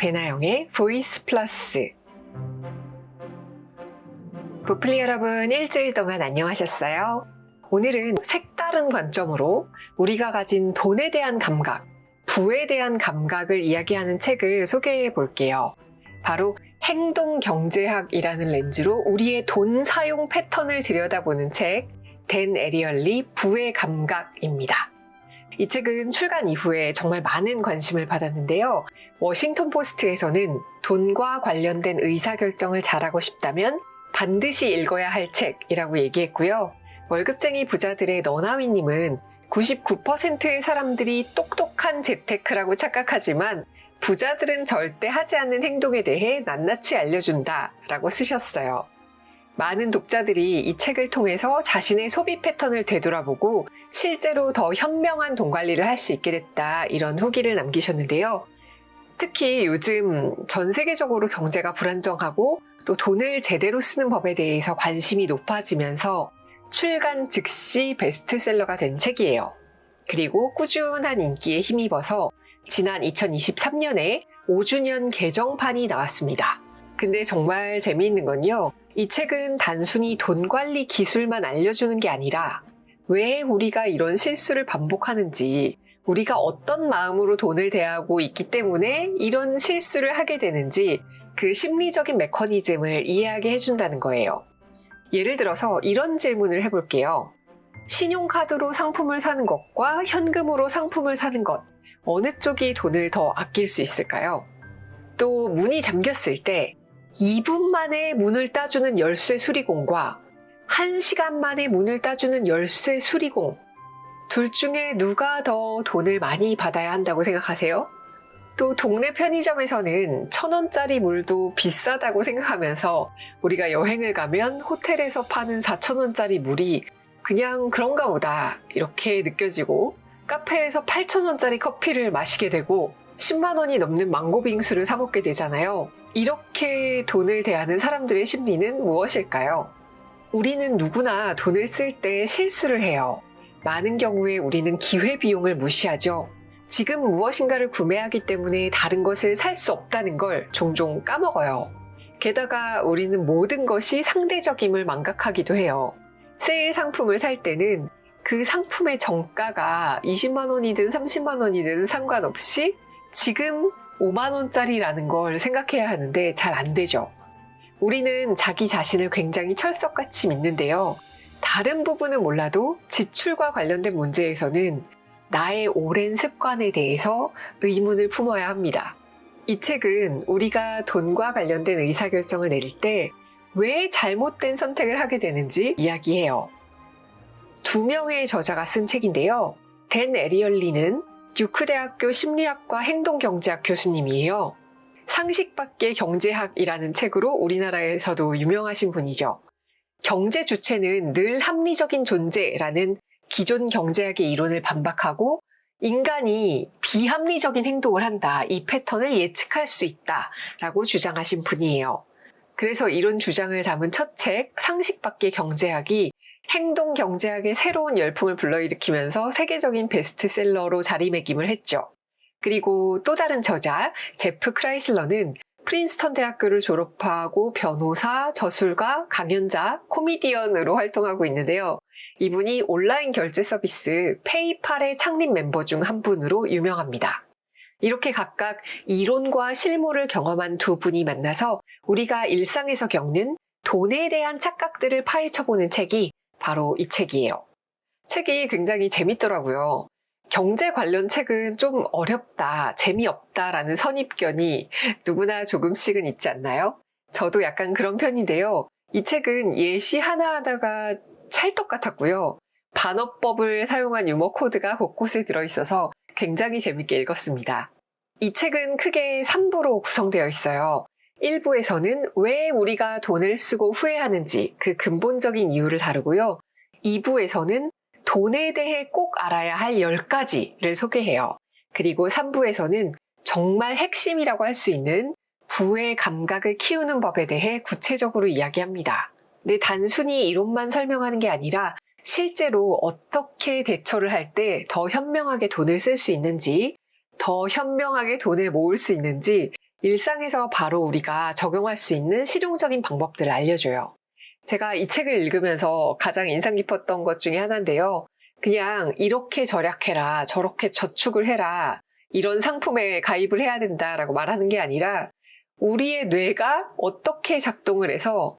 배나영의 보이스 플러스. 부플리 여러분, 일주일 동안 안녕하셨어요? 오늘은 색다른 관점으로 우리가 가진 돈에 대한 감각, 부에 대한 감각을 이야기하는 책을 소개해 볼게요. 바로 행동경제학이라는 렌즈로 우리의 돈 사용 패턴을 들여다보는 책, 댄 에리얼리 부의 감각입니다. 이 책은 출간 이후에 정말 많은 관심을 받았는데요. 워싱턴 포스트에서는 돈과 관련된 의사결정을 잘하고 싶다면 반드시 읽어야 할 책이라고 얘기했고요. 월급쟁이 부자들의 너나위님은 99%의 사람들이 똑똑한 재테크라고 착각하지만 부자들은 절대 하지 않는 행동에 대해 낱낱이 알려준다 라고 쓰셨어요. 많은 독자들이 이 책을 통해서 자신의 소비 패턴을 되돌아보고 실제로 더 현명한 돈 관리를 할 수 있게 됐다, 이런 후기를 남기셨는데요. 특히 요즘 전 세계적으로 경제가 불안정하고 또 돈을 제대로 쓰는 법에 대해서 관심이 높아지면서 출간 즉시 베스트셀러가 된 책이에요. 그리고 꾸준한 인기에 힘입어서 지난 2023년에 5주년 개정판이 나왔습니다. 근데 정말 재미있는 건요, 이 책은 단순히 돈 관리 기술만 알려주는 게 아니라 왜 우리가 이런 실수를 반복하는지, 우리가 어떤 마음으로 돈을 대하고 있기 때문에 이런 실수를 하게 되는지 그 심리적인 메커니즘을 이해하게 해준다는 거예요. 예를 들어서 이런 질문을 해볼게요. 신용카드로 상품을 사는 것과 현금으로 상품을 사는 것, 어느 쪽이 돈을 더 아낄 수 있을까요? 또 문이 잠겼을 때 2분 만에 문을 따주는 열쇠 수리공과 1시간 만에 문을 따주는 열쇠 수리공, 둘 중에 누가 더 돈을 많이 받아야 한다고 생각하세요? 또 동네 편의점에서는 1,000원짜리 물도 비싸다고 생각하면서 우리가 여행을 가면 호텔에서 파는 4,000원짜리 물이 그냥 그런가 보다 이렇게 느껴지고, 카페에서 8,000원짜리 커피를 마시게 되고 10만 원이 넘는 망고 빙수를 사 먹게 되잖아요. 이렇게 돈을 대하는 사람들의 심리는 무엇일까요? 우리는 누구나 돈을 쓸 때 실수를 해요. 많은 경우에 우리는 기회비용을 무시하죠. 지금 무엇인가를 구매하기 때문에 다른 것을 살 수 없다는 걸 종종 까먹어요. 게다가 우리는 모든 것이 상대적임을 망각하기도 해요. 세일 상품을 살 때는 그 상품의 정가가 20만 원이든 30만 원이든 상관없이 지금 5만 원짜리라는 걸 생각해야 하는데 잘 안 되죠. 우리는 자기 자신을 굉장히 철석같이 믿는데요. 다른 부분은 몰라도 지출과 관련된 문제에서는 나의 오랜 습관에 대해서 의문을 품어야 합니다. 이 책은 우리가 돈과 관련된 의사결정을 내릴 때 왜 잘못된 선택을 하게 되는지 이야기해요. 2명의 저자가 쓴 책인데요. 댄 에리얼리는 듀크 대학교 심리학과 행동경제학 교수님이에요. 상식 밖의 경제학이라는 책으로 우리나라에서도 유명하신 분이죠. 경제 주체는 늘 합리적인 존재라는 기존 경제학의 이론을 반박하고 인간이 비합리적인 행동을 한다, 이 패턴을 예측할 수 있다라고 주장하신 분이에요. 그래서 이런 주장을 담은 첫 책, 상식 밖의 경제학이 행동 경제학의 새로운 열풍을 불러일으키면서 세계적인 베스트셀러로 자리매김을 했죠. 그리고 또 다른 저자, 제프 크라이슬러는 프린스턴 대학교를 졸업하고 변호사, 저술가, 강연자, 코미디언으로 활동하고 있는데요. 이분이 온라인 결제 서비스 페이팔의 창립 멤버 중 한 분으로 유명합니다. 이렇게 각각 이론과 실무를 경험한 두 분이 만나서 우리가 일상에서 겪는 돈에 대한 착각들을 파헤쳐보는 책이 바로 이 책이에요. 책이 굉장히 재밌더라고요. 경제 관련 책은 좀 어렵다, 재미없다라는 선입견이 누구나 조금씩은 있지 않나요? 저도 약간 그런 편인데요. 이 책은 예시 하나하나가 찰떡 같았고요. 반어법을 사용한 유머 코드가 곳곳에 들어있어서 굉장히 재밌게 읽었습니다. 이 책은 크게 3부로 구성되어 있어요. 1부에서는 왜 우리가 돈을 쓰고 후회하는지 그 근본적인 이유를 다루고요. 2부에서는 돈에 대해 꼭 알아야 할 10가지를 소개해요. 그리고 3부에서는 정말 핵심이라고 할 수 있는 부의 감각을 키우는 법에 대해 구체적으로 이야기합니다. 근데 단순히 이론만 설명하는 게 아니라 실제로 어떻게 대처를 할 때 더 현명하게 돈을 쓸 수 있는지, 더 현명하게 돈을 모을 수 있는지 일상에서 바로 우리가 적용할 수 있는 실용적인 방법들을 알려줘요. 제가 이 책을 읽으면서 가장 인상 깊었던 것 중에 하나인데요. 그냥 이렇게 절약해라, 저렇게 저축을 해라, 이런 상품에 가입을 해야 된다라고 말하는 게 아니라 우리의 뇌가 어떻게 작동을 해서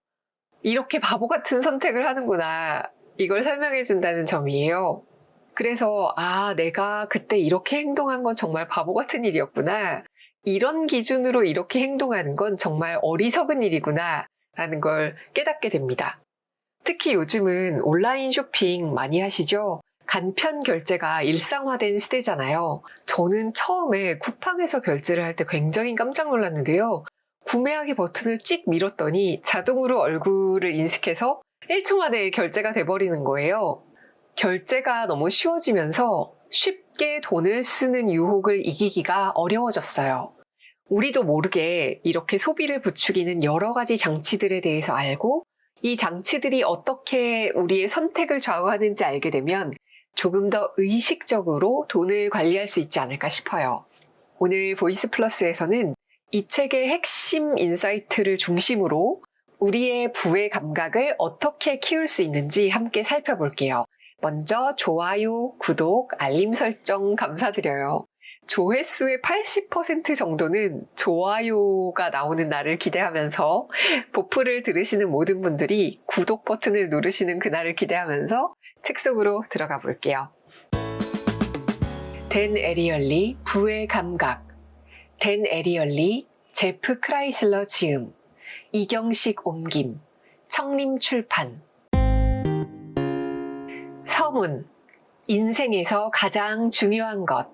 이렇게 바보 같은 선택을 하는구나, 이걸 설명해 준다는 점이에요. 그래서 내가 그때 이렇게 행동한 건 정말 바보 같은 일이었구나, 이런 기준으로 이렇게 행동하는 건 정말 어리석은 일이구나 라는 걸 깨닫게 됩니다. 특히 요즘은 온라인 쇼핑 많이 하시죠? 간편 결제가 일상화된 시대잖아요. 저는 처음에 쿠팡에서 결제를 할 때 굉장히 깜짝 놀랐는데요. 구매하기 버튼을 찍 밀었더니 자동으로 얼굴을 인식해서 1초 만에 결제가 돼버리는 거예요. 결제가 너무 쉬워지면서 쉽게 돈을 쓰는 유혹을 이기기가 어려워졌어요. 우리도 모르게 이렇게 소비를 부추기는 여러 가지 장치들에 대해서 알고 이 장치들이 어떻게 우리의 선택을 좌우하는지 알게 되면 조금 더 의식적으로 돈을 관리할 수 있지 않을까 싶어요. 오늘 보이스 플러스에서는 이 책의 핵심 인사이트를 중심으로 우리의 부의 감각을 어떻게 키울 수 있는지 함께 살펴볼게요. 먼저 좋아요, 구독, 알림 설정 감사드려요. 조회수의 80% 정도는 좋아요가 나오는 날을 기대하면서, 보프를 들으시는 모든 분들이 구독 버튼을 누르시는 그날을 기대하면서 책 속으로 들어가 볼게요. 댄 에리얼리, 부의 감각. 댄 에리얼리, 제프 크라이슬러 지음, 이경식 옮김, 청림 출판. 서문, 인생에서 가장 중요한 것.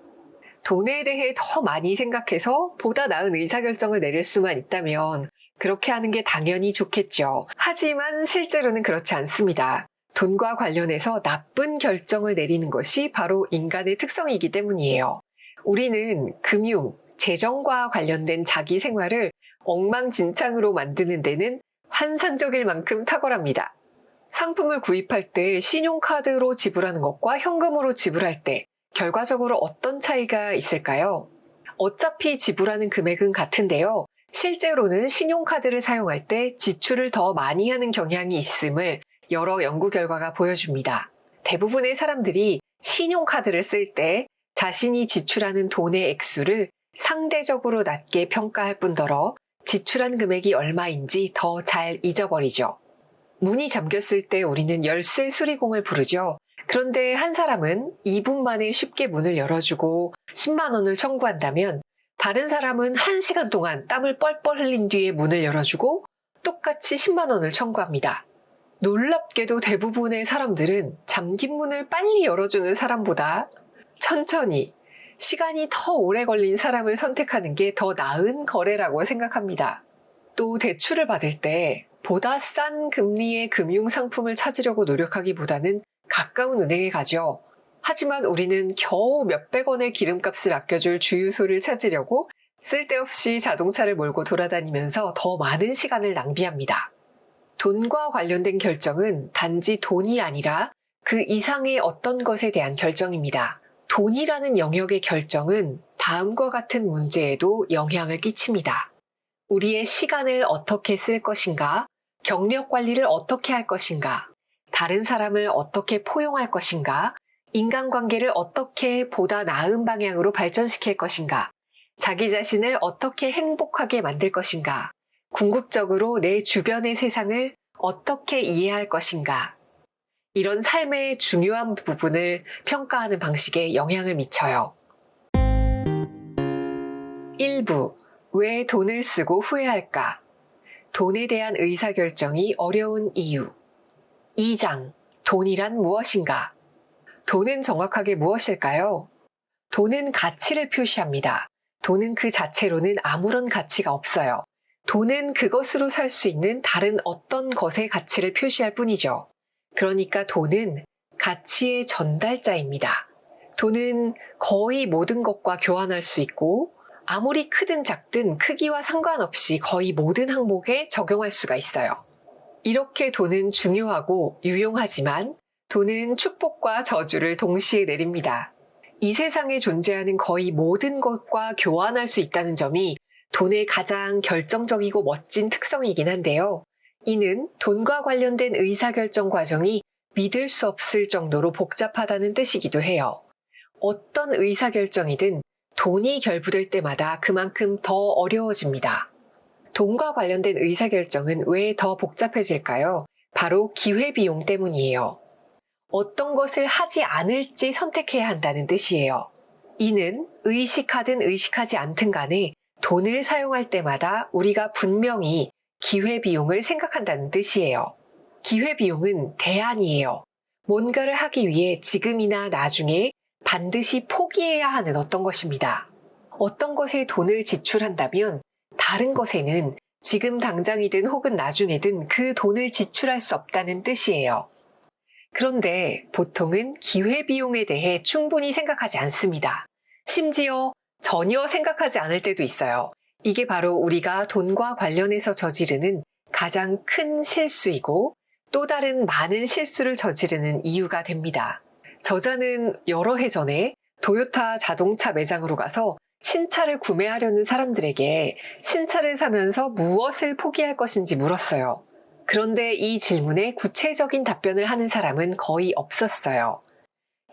돈에 대해 더 많이 생각해서 보다 나은 의사결정을 내릴 수만 있다면 그렇게 하는 게 당연히 좋겠죠. 하지만 실제로는 그렇지 않습니다. 돈과 관련해서 나쁜 결정을 내리는 것이 바로 인간의 특성이기 때문이에요. 우리는 금융, 재정과 관련된 자기 생활을 엉망진창으로 만드는 데는 환상적일 만큼 탁월합니다. 상품을 구입할 때 신용카드로 지불하는 것과 현금으로 지불할 때 결과적으로 어떤 차이가 있을까요? 어차피 지불하는 금액은 같은데요. 실제로는 신용카드를 사용할 때 지출을 더 많이 하는 경향이 있음을 여러 연구 결과가 보여줍니다. 대부분의 사람들이 신용카드를 쓸 때 자신이 지출하는 돈의 액수를 상대적으로 낮게 평가할 뿐더러 지출한 금액이 얼마인지 더 잘 잊어버리죠. 문이 잠겼을 때 우리는 열쇠 수리공을 부르죠. 그런데 한 사람은 2분 만에 쉽게 문을 열어주고 10만 원을 청구한다면 다른 사람은 1시간 동안 땀을 뻘뻘 흘린 뒤에 문을 열어주고 똑같이 10만 원을 청구합니다. 놀랍게도 대부분의 사람들은 잠긴 문을 빨리 열어주는 사람보다 천천히, 시간이 더 오래 걸린 사람을 선택하는 게 더 나은 거래라고 생각합니다. 또 대출을 받을 때 보다 싼 금리의 금융상품을 찾으려고 노력하기보다는 가까운 은행에 가죠. 하지만 우리는 겨우 몇백 원의 기름값을 아껴줄 주유소를 찾으려고 쓸데없이 자동차를 몰고 돌아다니면서 더 많은 시간을 낭비합니다. 돈과 관련된 결정은 단지 돈이 아니라 그 이상의 어떤 것에 대한 결정입니다. 돈이라는 영역의 결정은 다음과 같은 문제에도 영향을 끼칩니다. 우리의 시간을 어떻게 쓸 것인가? 경력 관리를 어떻게 할 것인가? 다른 사람을 어떻게 포용할 것인가? 인간관계를 어떻게 보다 나은 방향으로 발전시킬 것인가? 자기 자신을 어떻게 행복하게 만들 것인가? 궁극적으로 내 주변의 세상을 어떻게 이해할 것인가? 이런 삶의 중요한 부분을 평가하는 방식에 영향을 미쳐요. 1부, 왜 돈을 쓰고 후회할까? 돈에 대한 의사결정이 어려운 이유. 2장, 돈이란 무엇인가? 돈은 정확하게 무엇일까요? 돈은 가치를 표시합니다. 돈은 그 자체로는 아무런 가치가 없어요. 돈은 그것으로 살 수 있는 다른 어떤 것의 가치를 표시할 뿐이죠. 그러니까 돈은 가치의 전달자입니다. 돈은 거의 모든 것과 교환할 수 있고 아무리 크든 작든 크기와 상관없이 거의 모든 항목에 적용할 수가 있어요. 이렇게 돈은 중요하고 유용하지만 돈은 축복과 저주를 동시에 내립니다. 이 세상에 존재하는 거의 모든 것과 교환할 수 있다는 점이 돈의 가장 결정적이고 멋진 특성이긴 한데요. 이는 돈과 관련된 의사결정 과정이 믿을 수 없을 정도로 복잡하다는 뜻이기도 해요. 어떤 의사결정이든 돈이 결부될 때마다 그만큼 더 어려워집니다. 돈과 관련된 의사결정은 왜 더 복잡해질까요? 바로 기회비용 때문이에요. 어떤 것을 하지 않을지 선택해야 한다는 뜻이에요. 이는 의식하든 의식하지 않든 간에 돈을 사용할 때마다 우리가 분명히 기회비용을 생각한다는 뜻이에요. 기회비용은 대안이에요. 뭔가를 하기 위해 지금이나 나중에 반드시 포기해야 하는 어떤 것입니다. 어떤 것에 돈을 지출한다면 다른 것에는 지금 당장이든 혹은 나중에든 그 돈을 지출할 수 없다는 뜻이에요. 그런데 보통은 기회비용에 대해 충분히 생각하지 않습니다. 심지어 전혀 생각하지 않을 때도 있어요. 이게 바로 우리가 돈과 관련해서 저지르는 가장 큰 실수이고 또 다른 많은 실수를 저지르는 이유가 됩니다. 저자는 여러 해 전에 도요타 자동차 매장으로 가서 신차를 구매하려는 사람들에게 신차를 사면서 무엇을 포기할 것인지 물었어요. 그런데 이 질문에 구체적인 답변을 하는 사람은 거의 없었어요.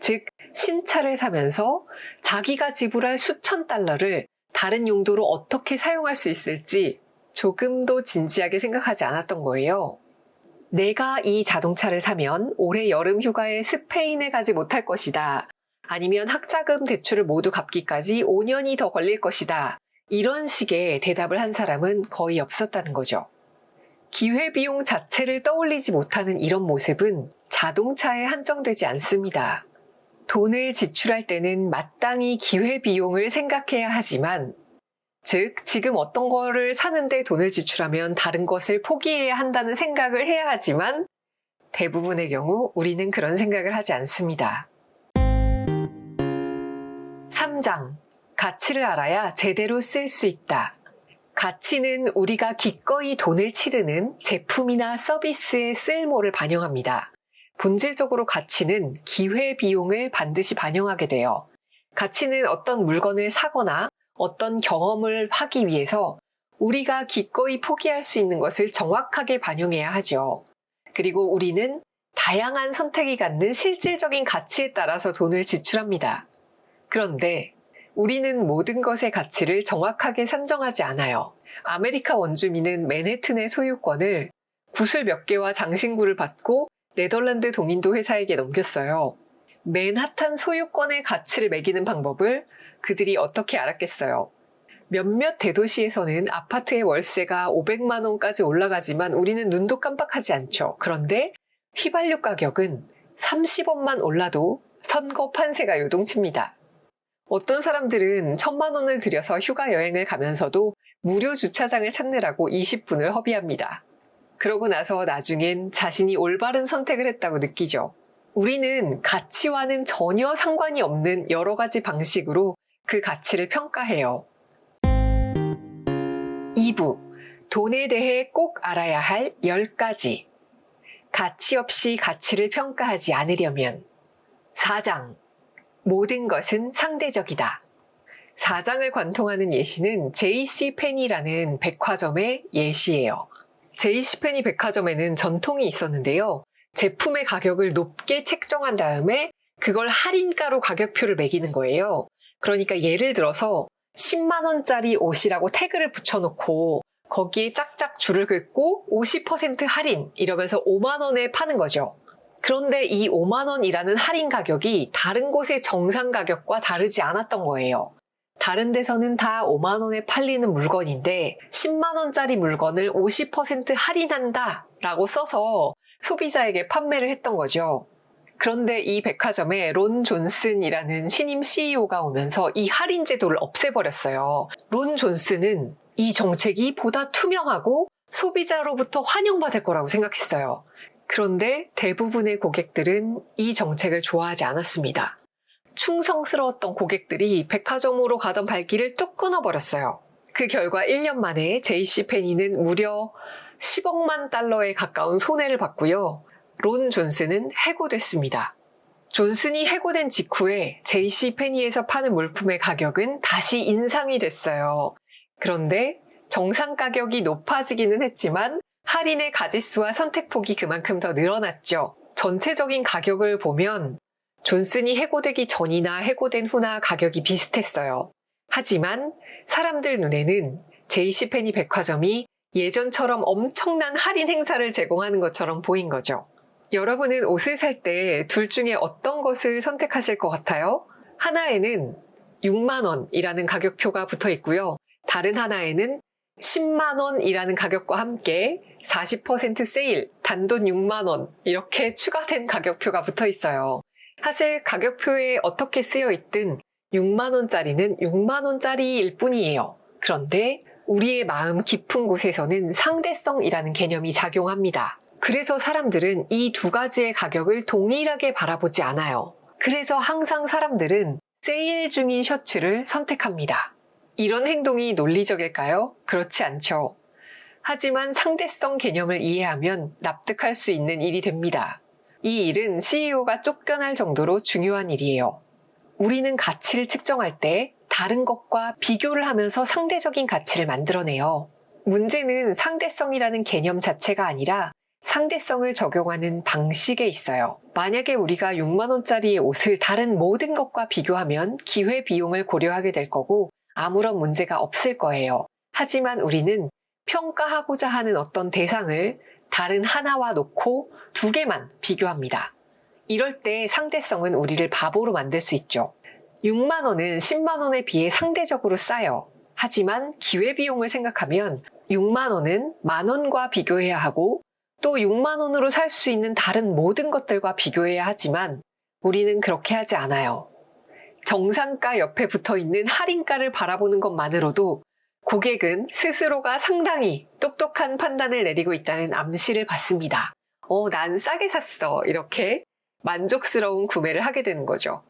즉, 신차를 사면서 자기가 지불할 수천 달러를 다른 용도로 어떻게 사용할 수 있을지 조금도 진지하게 생각하지 않았던 거예요. 내가 이 자동차를 사면 올해 여름 휴가에 스페인에 가지 못할 것이다. 아니면 학자금 대출을 모두 갚기까지 5년이 더 걸릴 것이다. 이런 식의 대답을 한 사람은 거의 없었다는 거죠. 기회비용 자체를 떠올리지 못하는 이런 모습은 자동차에 한정되지 않습니다. 돈을 지출할 때는 마땅히 기회비용을 생각해야 하지만, 즉, 지금 어떤 거를 사는데 돈을 지출하면 다른 것을 포기해야 한다는 생각을 해야 하지만, 대부분의 경우 우리는 그런 생각을 하지 않습니다. 3장. 가치를 알아야 제대로 쓸 수 있다. 가치는 우리가 기꺼이 돈을 치르는 제품이나 서비스의 쓸모를 반영합니다. 본질적으로 가치는 기회비용을 반드시 반영하게 돼요. 가치는 어떤 물건을 사거나 어떤 경험을 하기 위해서 우리가 기꺼이 포기할 수 있는 것을 정확하게 반영해야 하죠. 그리고 우리는 다양한 선택이 갖는 실질적인 가치에 따라서 돈을 지출합니다. 그런데 우리는 모든 것의 가치를 정확하게 산정하지 않아요. 아메리카 원주민은 맨해튼의 소유권을 구슬 몇 개와 장신구를 받고 네덜란드 동인도 회사에게 넘겼어요. 맨하탄 소유권의 가치를 매기는 방법을 그들이 어떻게 알았겠어요. 몇몇 대도시에서는 아파트의 월세가 500만 원까지 올라가지만 우리는 눈도 깜빡하지 않죠. 그런데 휘발유 가격은 30원만 올라도 선거 판세가 요동칩니다. 어떤 사람들은 1,000만 원을 들여서 휴가 여행을 가면서도 무료 주차장을 찾느라고 20분을 허비합니다. 그러고 나서 나중엔 자신이 올바른 선택을 했다고 느끼죠. 우리는 가치와는 전혀 상관이 없는 여러 가지 방식으로 그 가치를 평가해요. 2부. 돈에 대해 꼭 알아야 할 10가지. 가치 없이 가치를 평가하지 않으려면. 4장. 모든 것은 상대적이다. 4장을 관통하는 예시는 JCPenney라는 백화점의 예시예요. JCPenney 백화점에는 전통이 있었는데요. 제품의 가격을 높게 책정한 다음에 그걸 할인가로 가격표를 매기는 거예요. 그러니까 예를 들어서 10만 원짜리 옷이라고 태그를 붙여놓고 거기에 짝짝 줄을 긋고 50% 할인 이러면서 5만 원에 파는 거죠. 그런데 이 5만 원이라는 할인 가격이 다른 곳의 정상 가격과 다르지 않았던 거예요. 다른 데서는 다 5만 원에 팔리는 물건인데 10만 원짜리 물건을 50% 할인한다 라고 써서 소비자에게 판매를 했던 거죠. 그런데 이 백화점에 론 존슨이라는 신임 CEO가 오면서 이 할인 제도를 없애버렸어요. 론 존슨은 이 정책이 보다 투명하고 소비자로부터 환영받을 거라고 생각했어요. 그런데 대부분의 고객들은 이 정책을 좋아하지 않았습니다. 충성스러웠던 고객들이 백화점으로 가던 발길을 뚝 끊어버렸어요. 그 결과 1년 만에 JCPenney는 무려 10억만 달러에 가까운 손해를 봤고요. 론 존슨은 해고됐습니다. 존슨이 해고된 직후에 JCPenney에서 파는 물품의 가격은 다시 인상이 됐어요. 그런데 정상 가격이 높아지기는 했지만 할인의 가짓수와 선택폭이 그만큼 더 늘어났죠. 전체적인 가격을 보면 존슨이 해고되기 전이나 해고된 후나 가격이 비슷했어요. 하지만 사람들 눈에는 JCPenney 백화점이 예전처럼 엄청난 할인 행사를 제공하는 것처럼 보인 거죠. 여러분은 옷을 살 때 둘 중에 어떤 것을 선택하실 것 같아요? 하나에는 6만 원이라는 가격표가 붙어 있고요. 다른 하나에는 10만 원이라는 가격과 함께 40% 세일, 단돈 6만 원 이렇게 추가된 가격표가 붙어 있어요. 사실 가격표에 어떻게 쓰여 있든 6만 원짜리는 6만 원짜리일 뿐이에요. 그런데 우리의 마음 깊은 곳에서는 상대성이라는 개념이 작용합니다. 그래서 사람들은 이 두 가지의 가격을 동일하게 바라보지 않아요. 그래서 항상 사람들은 세일 중인 셔츠를 선택합니다. 이런 행동이 논리적일까요? 그렇지 않죠. 하지만 상대성 개념을 이해하면 납득할 수 있는 일이 됩니다. 이 일은 CEO가 쫓겨날 정도로 중요한 일이에요. 우리는 가치를 측정할 때 다른 것과 비교를 하면서 상대적인 가치를 만들어내요. 문제는 상대성이라는 개념 자체가 아니라 상대성을 적용하는 방식에 있어요. 만약에 우리가 6만 원짜리의 옷을 다른 모든 것과 비교하면 기회비용을 고려하게 될 거고 아무런 문제가 없을 거예요. 하지만 우리는 평가하고자 하는 어떤 대상을 다른 하나와 놓고 두 개만 비교합니다. 이럴 때 상대성은 우리를 바보로 만들 수 있죠. 6만 원은 10만 원에 비해 상대적으로 싸요. 하지만 기회비용을 생각하면 6만 원은 만 원과 비교해야 하고 또 6만 원으로 살 수 있는 다른 모든 것들과 비교해야 하지만 우리는 그렇게 하지 않아요. 정상가 옆에 붙어 있는 할인가를 바라보는 것만으로도 고객은 스스로가 상당히 똑똑한 판단을 내리고 있다는 암시를 받습니다. 난 싸게 샀어. 이렇게 만족스러운 구매를 하게 되는 거죠.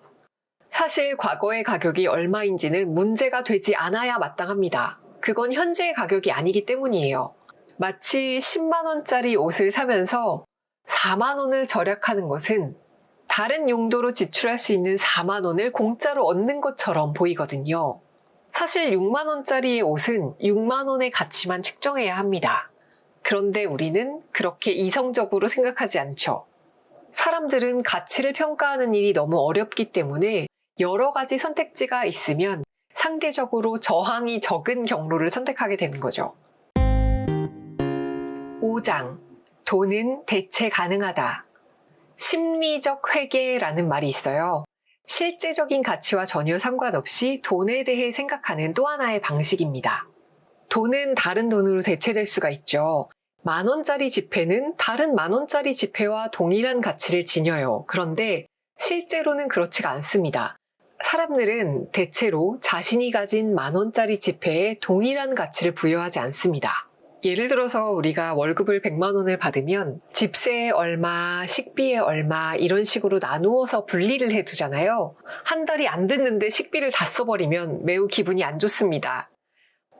사실 과거의 가격이 얼마인지는 문제가 되지 않아야 마땅합니다. 그건 현재의 가격이 아니기 때문이에요. 마치 10만 원짜리 옷을 사면서 4만 원을 절약하는 것은 다른 용도로 지출할 수 있는 4만 원을 공짜로 얻는 것처럼 보이거든요. 사실 6만 원짜리의 옷은 6만 원의 가치만 측정해야 합니다. 그런데 우리는 그렇게 이성적으로 생각하지 않죠. 사람들은 가치를 평가하는 일이 너무 어렵기 때문에 여러 가지 선택지가 있으면 상대적으로 저항이 적은 경로를 선택하게 되는 거죠. 5장, 돈은 대체 가능하다. 심리적 회계라는 말이 있어요. 실제적인 가치와 전혀 상관없이 돈에 대해 생각하는 또 하나의 방식입니다. 돈은 다른 돈으로 대체될 수가 있죠. 만 원짜리 지폐는 다른 만 원짜리 지폐와 동일한 가치를 지녀요. 그런데 실제로는 그렇지가 않습니다. 사람들은 대체로 자신이 가진 만 원짜리 지폐에 동일한 가치를 부여하지 않습니다. 예를 들어서 우리가 월급을 100만 원을 받으면 집세에 얼마, 식비에 얼마 이런 식으로 나누어서 분리를 해두잖아요. 한 달이 안 됐는데 식비를 다 써버리면 매우 기분이 안 좋습니다.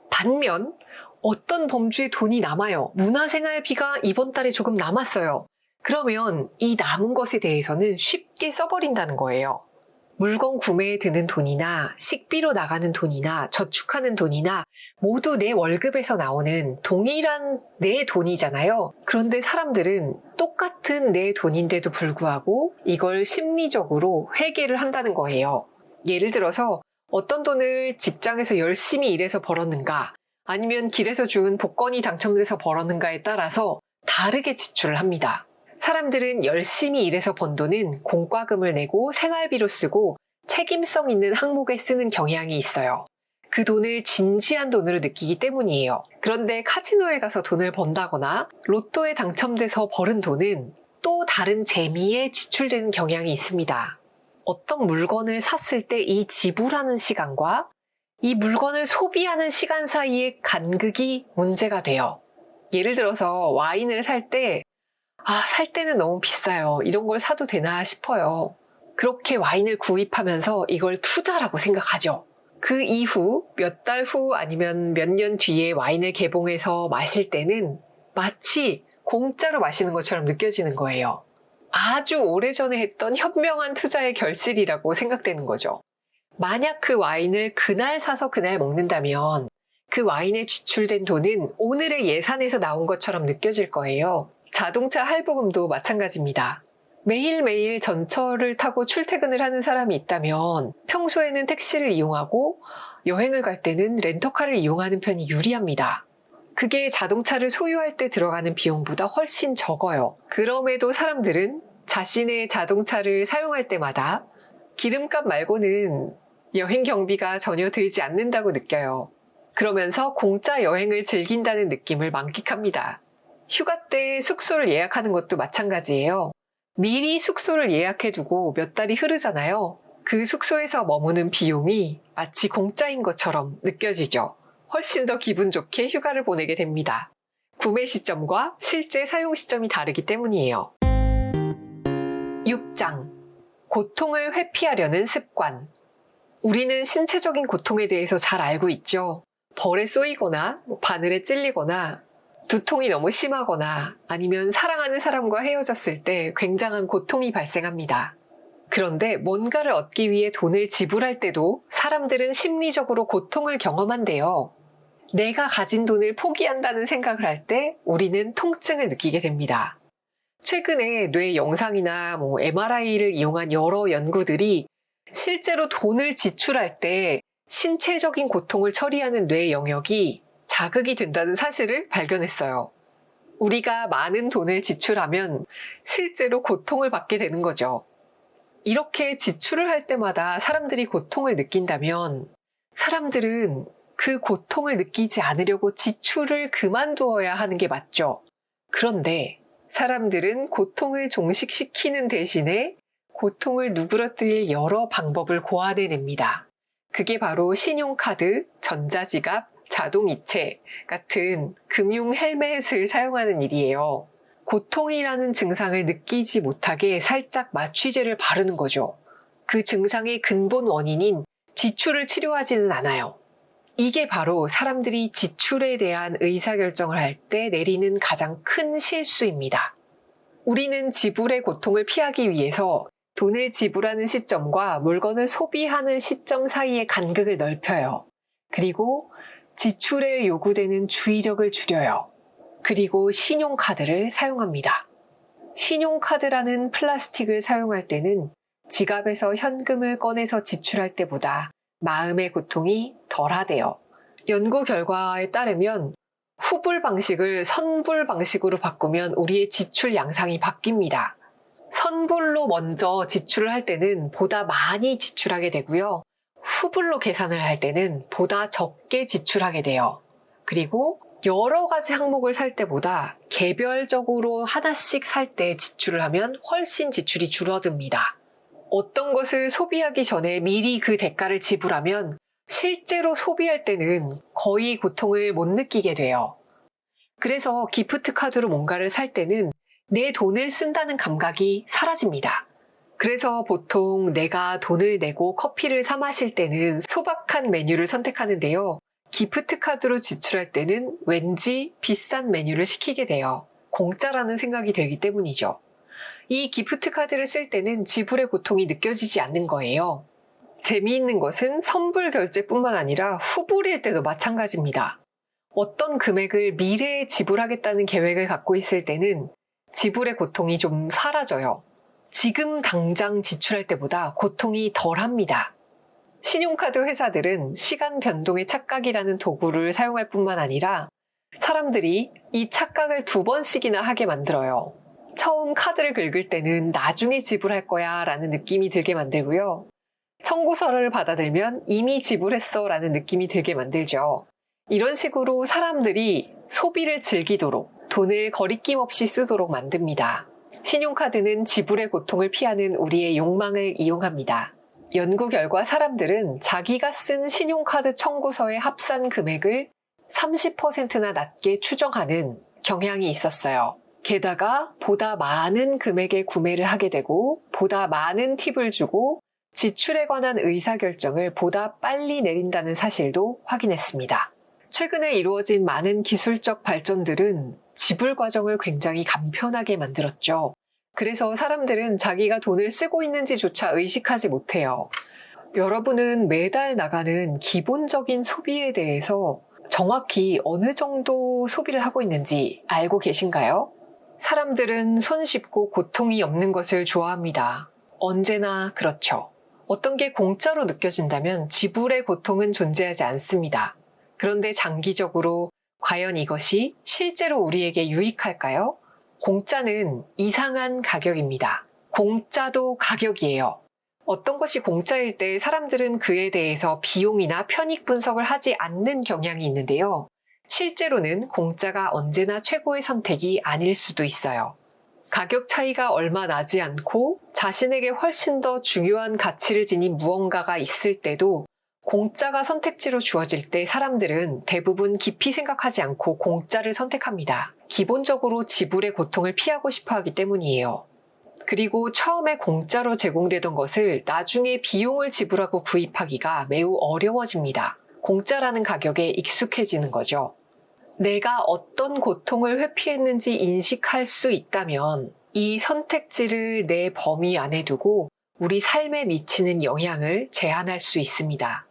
반면 어떤 범주의 돈이 남아요. 문화생활비가 이번 달에 조금 남았어요. 그러면 이 남은 것에 대해서는 쉽게 써버린다는 거예요. 물건 구매에 드는 돈이나 식비로 나가는 돈이나 저축하는 돈이나 모두 내 월급에서 나오는 동일한 내 돈이잖아요. 그런데 사람들은 똑같은 내 돈인데도 불구하고 이걸 심리적으로 회계를 한다는 거예요. 예를 들어서 어떤 돈을 직장에서 열심히 일해서 벌었는가 아니면 길에서 주운 복권이 당첨돼서 벌었는가에 따라서 다르게 지출을 합니다. 사람들은 열심히 일해서 번 돈은 공과금을 내고 생활비로 쓰고 책임성 있는 항목에 쓰는 경향이 있어요. 그 돈을 진지한 돈으로 느끼기 때문이에요. 그런데 카지노에 가서 돈을 번다거나 로또에 당첨돼서 벌은 돈은 또 다른 재미에 지출되는 경향이 있습니다. 어떤 물건을 샀을 때 이 지불하는 시간과 이 물건을 소비하는 시간 사이의 간극이 문제가 돼요. 예를 들어서 와인을 살 때는 너무 비싸요. 이런 걸 사도 되나 싶어요. 그렇게 와인을 구입하면서 이걸 투자라고 생각하죠. 그 이후 몇 달 후 아니면 몇 년 뒤에 와인을 개봉해서 마실 때는 마치 공짜로 마시는 것처럼 느껴지는 거예요. 아주 오래전에 했던 현명한 투자의 결실이라고 생각되는 거죠. 만약 그 와인을 그날 사서 그날 먹는다면 그 와인에 지출된 돈은 오늘의 예산에서 나온 것처럼 느껴질 거예요. 자동차 할부금도 마찬가지입니다. 매일매일 전철을 타고 출퇴근을 하는 사람이 있다면 평소에는 택시를 이용하고 여행을 갈 때는 렌터카를 이용하는 편이 유리합니다. 그게 자동차를 소유할 때 들어가는 비용보다 훨씬 적어요. 그럼에도 사람들은 자신의 자동차를 사용할 때마다 기름값 말고는 여행 경비가 전혀 들지 않는다고 느껴요. 그러면서 공짜 여행을 즐긴다는 느낌을 만끽합니다. 휴가 때 숙소를 예약하는 것도 마찬가지예요. 미리 숙소를 예약해두고 몇 달이 흐르잖아요. 그 숙소에서 머무는 비용이 마치 공짜인 것처럼 느껴지죠. 훨씬 더 기분 좋게 휴가를 보내게 됩니다. 구매 시점과 실제 사용 시점이 다르기 때문이에요. 6장. 고통을 회피하려는 습관. 우리는 신체적인 고통에 대해서 잘 알고 있죠. 벌에 쏘이거나 바늘에 찔리거나 두통이 너무 심하거나 아니면 사랑하는 사람과 헤어졌을 때 굉장한 고통이 발생합니다. 그런데 뭔가를 얻기 위해 돈을 지불할 때도 사람들은 심리적으로 고통을 경험한대요. 내가 가진 돈을 포기한다는 생각을 할 때 우리는 통증을 느끼게 됩니다. 최근에 뇌 영상이나 MRI를 이용한 여러 연구들이 실제로 돈을 지출할 때 신체적인 고통을 처리하는 뇌 영역이 자극이 된다는 사실을 발견했어요. 우리가 많은 돈을 지출하면 실제로 고통을 받게 되는 거죠. 이렇게 지출을 할 때마다 사람들이 고통을 느낀다면 사람들은 그 고통을 느끼지 않으려고 지출을 그만두어야 하는 게 맞죠. 그런데 사람들은 고통을 종식시키는 대신에 고통을 누그러뜨릴 여러 방법을 고안해냅니다. 그게 바로 신용카드, 전자지갑, 자동이체 같은 금융 헬멧을 사용하는 일이에요. 고통이라는 증상을 느끼지 못하게 살짝 마취제를 바르는 거죠. 그 증상의 근본 원인인 지출을 치료하지는 않아요. 이게 바로 사람들이 지출에 대한 의사결정을 할 때 내리는 가장 큰 실수입니다. 우리는 지불의 고통을 피하기 위해서 돈을 지불하는 시점과 물건을 소비하는 시점 사이의 간극을 넓혀요. 그리고 지출에 요구되는 주의력을 줄여요. 그리고 신용카드를 사용합니다. 신용카드라는 플라스틱을 사용할 때는 지갑에서 현금을 꺼내서 지출할 때보다 마음의 고통이 덜하대요. 연구 결과에 따르면 후불 방식을 선불 방식으로 바꾸면 우리의 지출 양상이 바뀝니다. 선불로 먼저 지출을 할 때는 보다 많이 지출하게 되고요. 후불로 계산을 할 때는 보다 적게 지출하게 돼요. 그리고 여러 가지 항목을 살 때보다 개별적으로 하나씩 살 때 지출을 하면 훨씬 지출이 줄어듭니다. 어떤 것을 소비하기 전에 미리 그 대가를 지불하면 실제로 소비할 때는 거의 고통을 못 느끼게 돼요. 그래서 기프트 카드로 뭔가를 살 때는 내 돈을 쓴다는 감각이 사라집니다. 그래서 보통 내가 돈을 내고 커피를 사 마실 때는 소박한 메뉴를 선택하는데요. 기프트 카드로 지출할 때는 왠지 비싼 메뉴를 시키게 돼요. 공짜라는 생각이 들기 때문이죠. 이 기프트 카드를 쓸 때는 지불의 고통이 느껴지지 않는 거예요. 재미있는 것은 선불 결제뿐만 아니라 후불일 때도 마찬가지입니다. 어떤 금액을 미래에 지불하겠다는 계획을 갖고 있을 때는 지불의 고통이 좀 사라져요. 지금 당장 지출할 때보다 고통이 덜합니다. 신용카드 회사들은 시간 변동의 착각이라는 도구를 사용할 뿐만 아니라 사람들이 이 착각을 2번씩이나 하게 만들어요. 처음 카드를 긁을 때는 나중에 지불할 거야 라는 느낌이 들게 만들고요. 청구서를 받아들면 이미 지불했어 라는 느낌이 들게 만들죠. 이런 식으로 사람들이 소비를 즐기도록 돈을 거리낌 없이 쓰도록 만듭니다. 신용카드는 지불의 고통을 피하는 우리의 욕망을 이용합니다. 연구 결과 사람들은 자기가 쓴 신용카드 청구서의 합산 금액을 30%나 낮게 추정하는 경향이 있었어요. 게다가 보다 많은 금액의 구매를 하게 되고 보다 많은 팁을 주고 지출에 관한 의사결정을 보다 빨리 내린다는 사실도 확인했습니다. 최근에 이루어진 많은 기술적 발전들은 지불 과정을 굉장히 간편하게 만들었죠. 그래서 사람들은 자기가 돈을 쓰고 있는지조차 의식하지 못해요. 여러분은 매달 나가는 기본적인 소비에 대해서 정확히 어느 정도 소비를 하고 있는지 알고 계신가요? 사람들은 손쉽고 고통이 없는 것을 좋아합니다. 언제나 그렇죠. 어떤 게 공짜로 느껴진다면 지불의 고통은 존재하지 않습니다. 그런데 장기적으로 과연 이것이 실제로 우리에게 유익할까요? 공짜는 이상한 가격입니다. 공짜도 가격이에요. 어떤 것이 공짜일 때 사람들은 그에 대해서 비용이나 편익 분석을 하지 않는 경향이 있는데요. 실제로는 공짜가 언제나 최고의 선택이 아닐 수도 있어요. 가격 차이가 얼마 나지 않고 자신에게 훨씬 더 중요한 가치를 지닌 무언가가 있을 때도 공짜가 선택지로 주어질 때 사람들은 대부분 깊이 생각하지 않고 공짜를 선택합니다. 기본적으로 지불의 고통을 피하고 싶어 하기 때문이에요. 그리고 처음에 공짜로 제공되던 것을 나중에 비용을 지불하고 구입하기가 매우 어려워집니다. 공짜라는 가격에 익숙해지는 거죠. 내가 어떤 고통을 회피했는지 인식할 수 있다면 이 선택지를 내 범위 안에 두고 우리 삶에 미치는 영향을 제한할 수 있습니다.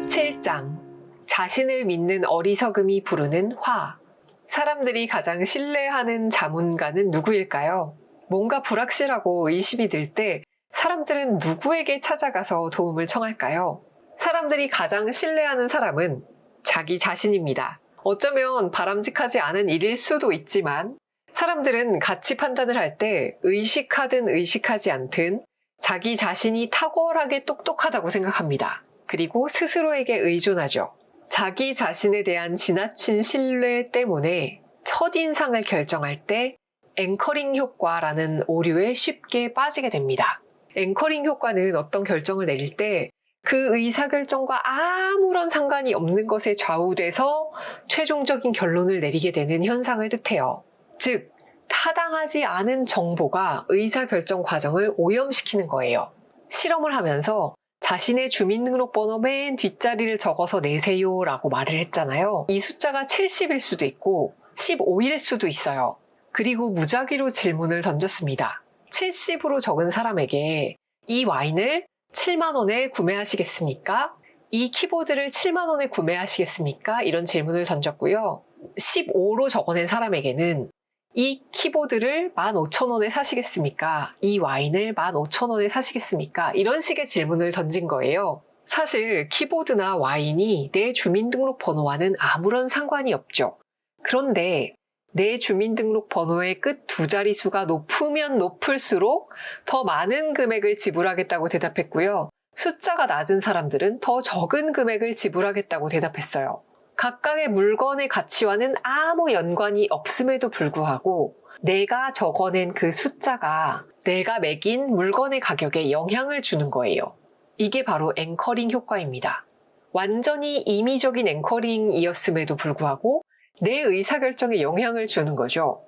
7장. 자신을 믿는 어리석음이 부르는 화. 사람들이 가장 신뢰하는 자문가는 누구일까요? 뭔가 불확실하고 의심이 들 때 사람들은 누구에게 찾아가서 도움을 청할까요? 사람들이 가장 신뢰하는 사람은 자기 자신입니다. 어쩌면 바람직하지 않은 일일 수도 있지만 사람들은 가치 판단을 할 때 의식하든 의식하지 않든 자기 자신이 탁월하게 똑똑하다고 생각합니다. 그리고 스스로에게 의존하죠. 자기 자신에 대한 지나친 신뢰 때문에 첫인상을 결정할 때 앵커링 효과라는 오류에 쉽게 빠지게 됩니다. 앵커링 효과는 어떤 결정을 내릴 때 그 의사결정과 아무런 상관이 없는 것에 좌우돼서 최종적인 결론을 내리게 되는 현상을 뜻해요. 즉, 타당하지 않은 정보가 의사결정 과정을 오염시키는 거예요. 실험을 하면서 자신의 주민등록번호 맨 뒷자리를 적어서 내세요 라고 말을 했잖아요. 이 숫자가 70일 수도 있고 15일 수도 있어요. 그리고 무작위로 질문을 던졌습니다. 70으로 적은 사람에게 이 와인을 7만 원에 구매하시겠습니까? 이 키보드를 7만 원에 구매하시겠습니까? 이런 질문을 던졌고요. 15로 적어낸 사람에게는 이 키보드를 15,000원에 사시겠습니까? 이 와인을 15,000원에 사시겠습니까? 이런 식의 질문을 던진 거예요. 사실 키보드나 와인이 내 주민등록번호와는 아무런 상관이 없죠. 그런데 내 주민등록번호의 끝 두 자릿수가 높으면 높을수록 더 많은 금액을 지불하겠다고 대답했고요. 숫자가 낮은 사람들은 더 적은 금액을 지불하겠다고 대답했어요. 각각의 물건의 가치와는 아무 연관이 없음에도 불구하고 내가 적어낸 그 숫자가 내가 매긴 물건의 가격에 영향을 주는 거예요. 이게 바로 앵커링 효과입니다. 완전히 임의적인 앵커링이었음에도 불구하고 내 의사결정에 영향을 주는 거죠.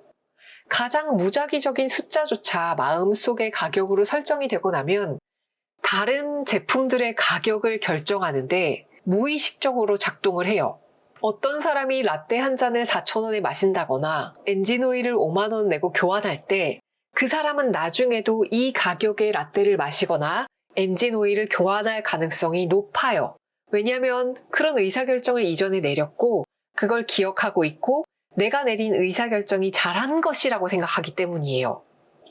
가장 무작위적인 숫자조차 마음속의 가격으로 설정이 되고 나면 다른 제품들의 가격을 결정하는데 무의식적으로 작동을 해요. 어떤 사람이 라떼 한 잔을 4,000원에 마신다거나 엔진오일을 5만 원 내고 교환할 때 그 사람은 나중에도 이 가격의 라떼를 마시거나 엔진오일을 교환할 가능성이 높아요. 왜냐하면 그런 의사결정을 이전에 내렸고 그걸 기억하고 있고 내가 내린 의사결정이 잘한 것이라고 생각하기 때문이에요.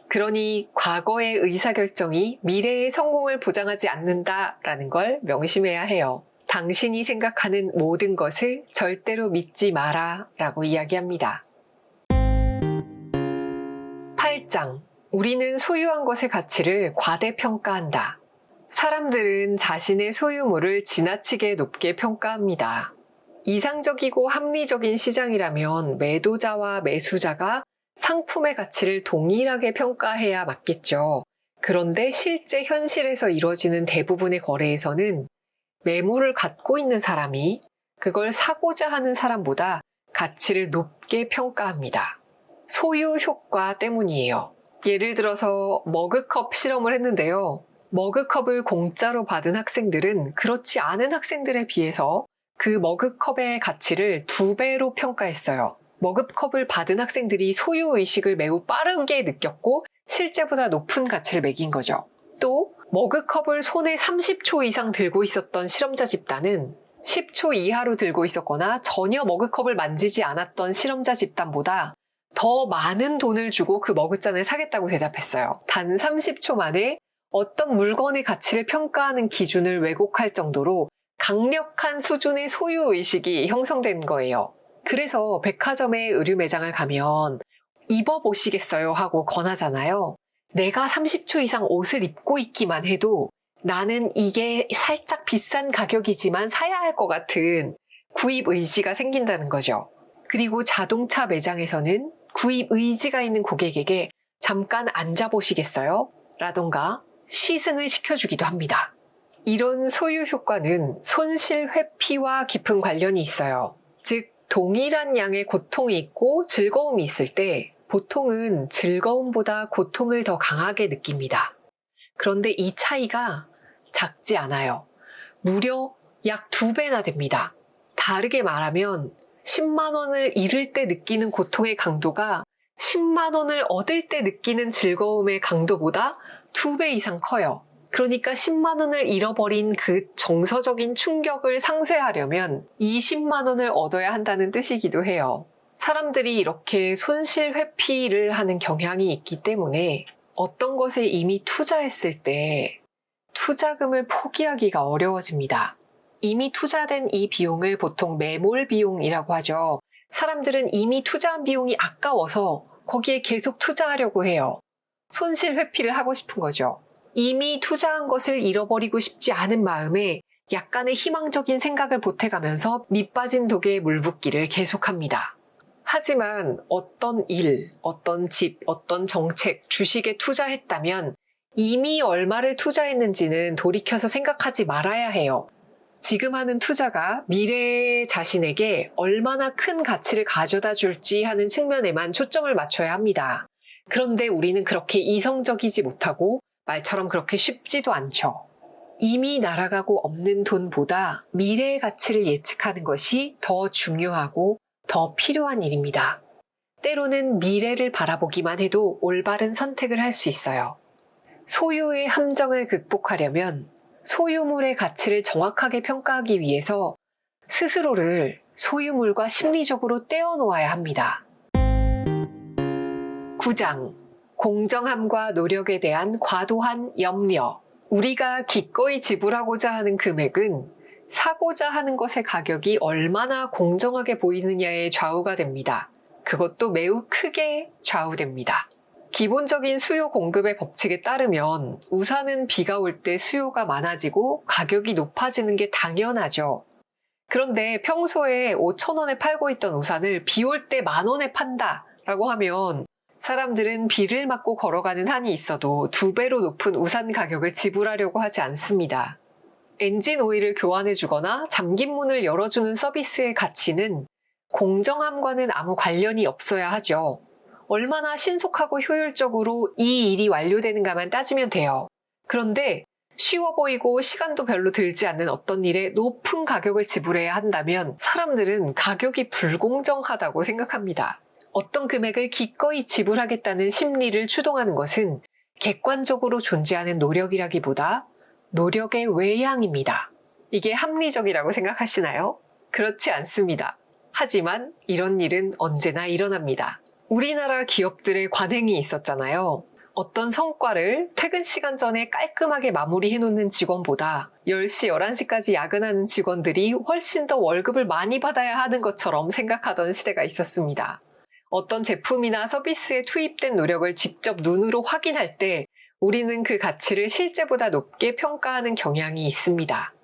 그러니 과거의 의사결정이 미래의 성공을 보장하지 않는다라는 걸 명심해야 해요. 당신이 생각하는 모든 것을 절대로 믿지 마라 라고 이야기합니다. 8장. 우리는 소유한 것의 가치를 과대평가한다. 사람들은 자신의 소유물을 지나치게 높게 평가합니다. 이상적이고 합리적인 시장이라면 매도자와 매수자가 상품의 가치를 동일하게 평가해야 맞겠죠. 그런데 실제 현실에서 이루어지는 대부분의 거래에서는 매물을 갖고 있는 사람이 그걸 사고자 하는 사람보다 가치를 높게 평가합니다. 소유 효과 때문이에요. 예를 들어서 머그컵 실험을 했는데요. 머그컵을 공짜로 받은 학생들은 그렇지 않은 학생들에 비해서 그 머그컵의 가치를 2배로 평가했어요. 머그컵을 받은 학생들이 소유의식을 매우 빠르게 느꼈고 실제보다 높은 가치를 매긴 거죠. 또 머그컵을 손에 30초 이상 들고 있었던 실험자 집단은 10초 이하로 들고 있었거나 전혀 머그컵을 만지지 않았던 실험자 집단보다 더 많은 돈을 주고 그 머그잔을 사겠다고 대답했어요. 단 30초 만에 어떤 물건의 가치를 평가하는 기준을 왜곡할 정도로 강력한 수준의 소유의식이 형성된 거예요. 그래서 백화점의 의류 매장을 가면 입어보시겠어요 하고 권하잖아요. 내가 30초 이상 옷을 입고 있기만 해도 나는 이게 살짝 비싼 가격이지만 사야 할 것 같은 구입 의지가 생긴다는 거죠. 그리고 자동차 매장에서는 구입 의지가 있는 고객에게 잠깐 앉아보시겠어요? 라던가 시승을 시켜주기도 합니다. 이런 소유 효과는 손실 회피와 깊은 관련이 있어요. 즉, 동일한 양의 고통이 있고 즐거움이 있을 때 보통은 즐거움보다 고통을 더 강하게 느낍니다. 그런데 이 차이가 작지 않아요. 무려 약 2배나 됩니다. 다르게 말하면 10만 원을 잃을 때 느끼는 고통의 강도가 10만 원을 얻을 때 느끼는 즐거움의 강도보다 2배 이상 커요. 그러니까 10만 원을 잃어버린 그 정서적인 충격을 상쇄하려면 20만 원을 얻어야 한다는 뜻이기도 해요. 사람들이 이렇게 손실 회피를 하는 경향이 있기 때문에 어떤 것에 이미 투자했을 때 투자금을 포기하기가 어려워집니다. 이미 투자된 이 비용을 보통 매몰 비용이라고 하죠. 사람들은 이미 투자한 비용이 아까워서 거기에 계속 투자하려고 해요. 손실 회피를 하고 싶은 거죠. 이미 투자한 것을 잃어버리고 싶지 않은 마음에 약간의 희망적인 생각을 보태가면서 밑빠진 독에 물 붓기를 계속합니다. 하지만 어떤 일, 어떤 집, 어떤 정책, 주식에 투자했다면 이미 얼마를 투자했는지는 돌이켜서 생각하지 말아야 해요. 지금 하는 투자가 미래의 자신에게 얼마나 큰 가치를 가져다 줄지 하는 측면에만 초점을 맞춰야 합니다. 그런데 우리는 그렇게 이성적이지 못하고 말처럼 그렇게 쉽지도 않죠. 이미 날아가고 없는 돈보다 미래의 가치를 예측하는 것이 더 중요하고 더 필요한 일입니다. 때로는 미래를 바라보기만 해도 올바른 선택을 할 수 있어요. 소유의 함정을 극복하려면 소유물의 가치를 정확하게 평가하기 위해서 스스로를 소유물과 심리적으로 떼어놓아야 합니다. 9장. 공정함과 노력에 대한 과도한 염려. 우리가 기꺼이 지불하고자 하는 금액은 사고자 하는 것의 가격이 얼마나 공정하게 보이느냐에 좌우가 됩니다. 그것도 매우 크게 좌우됩니다. 기본적인 수요 공급의 법칙에 따르면 우산은 비가 올 때 수요가 많아지고 가격이 높아지는 게 당연하죠. 그런데 평소에 5,000원에 팔고 있던 우산을 비 올 때 10,000원에 판다라고 하면 사람들은 비를 맞고 걸어가는 한이 있어도 2배로 높은 우산 가격을 지불하려고 하지 않습니다. 엔진 오일을 교환해주거나 잠긴 문을 열어주는 서비스의 가치는 공정함과는 아무 관련이 없어야 하죠. 얼마나 신속하고 효율적으로 이 일이 완료되는가만 따지면 돼요. 그런데 쉬워 보이고 시간도 별로 들지 않는 어떤 일에 높은 가격을 지불해야 한다면 사람들은 가격이 불공정하다고 생각합니다. 어떤 금액을 기꺼이 지불하겠다는 심리를 추동하는 것은 객관적으로 존재하는 노력이라기보다 노력의 외양입니다. 이게 합리적이라고 생각하시나요? 그렇지 않습니다. 하지만 이런 일은 언제나 일어납니다. 우리나라 기업들의 관행이 있었잖아요. 어떤 성과를 퇴근 시간 전에 깔끔하게 마무리해놓는 직원보다 10시, 11시까지 야근하는 직원들이 훨씬 더 월급을 많이 받아야 하는 것처럼 생각하던 시대가 있었습니다. 어떤 제품이나 서비스에 투입된 노력을 직접 눈으로 확인할 때 우리는 그 가치를 실제보다 높게 평가하는 경향이 있습니다.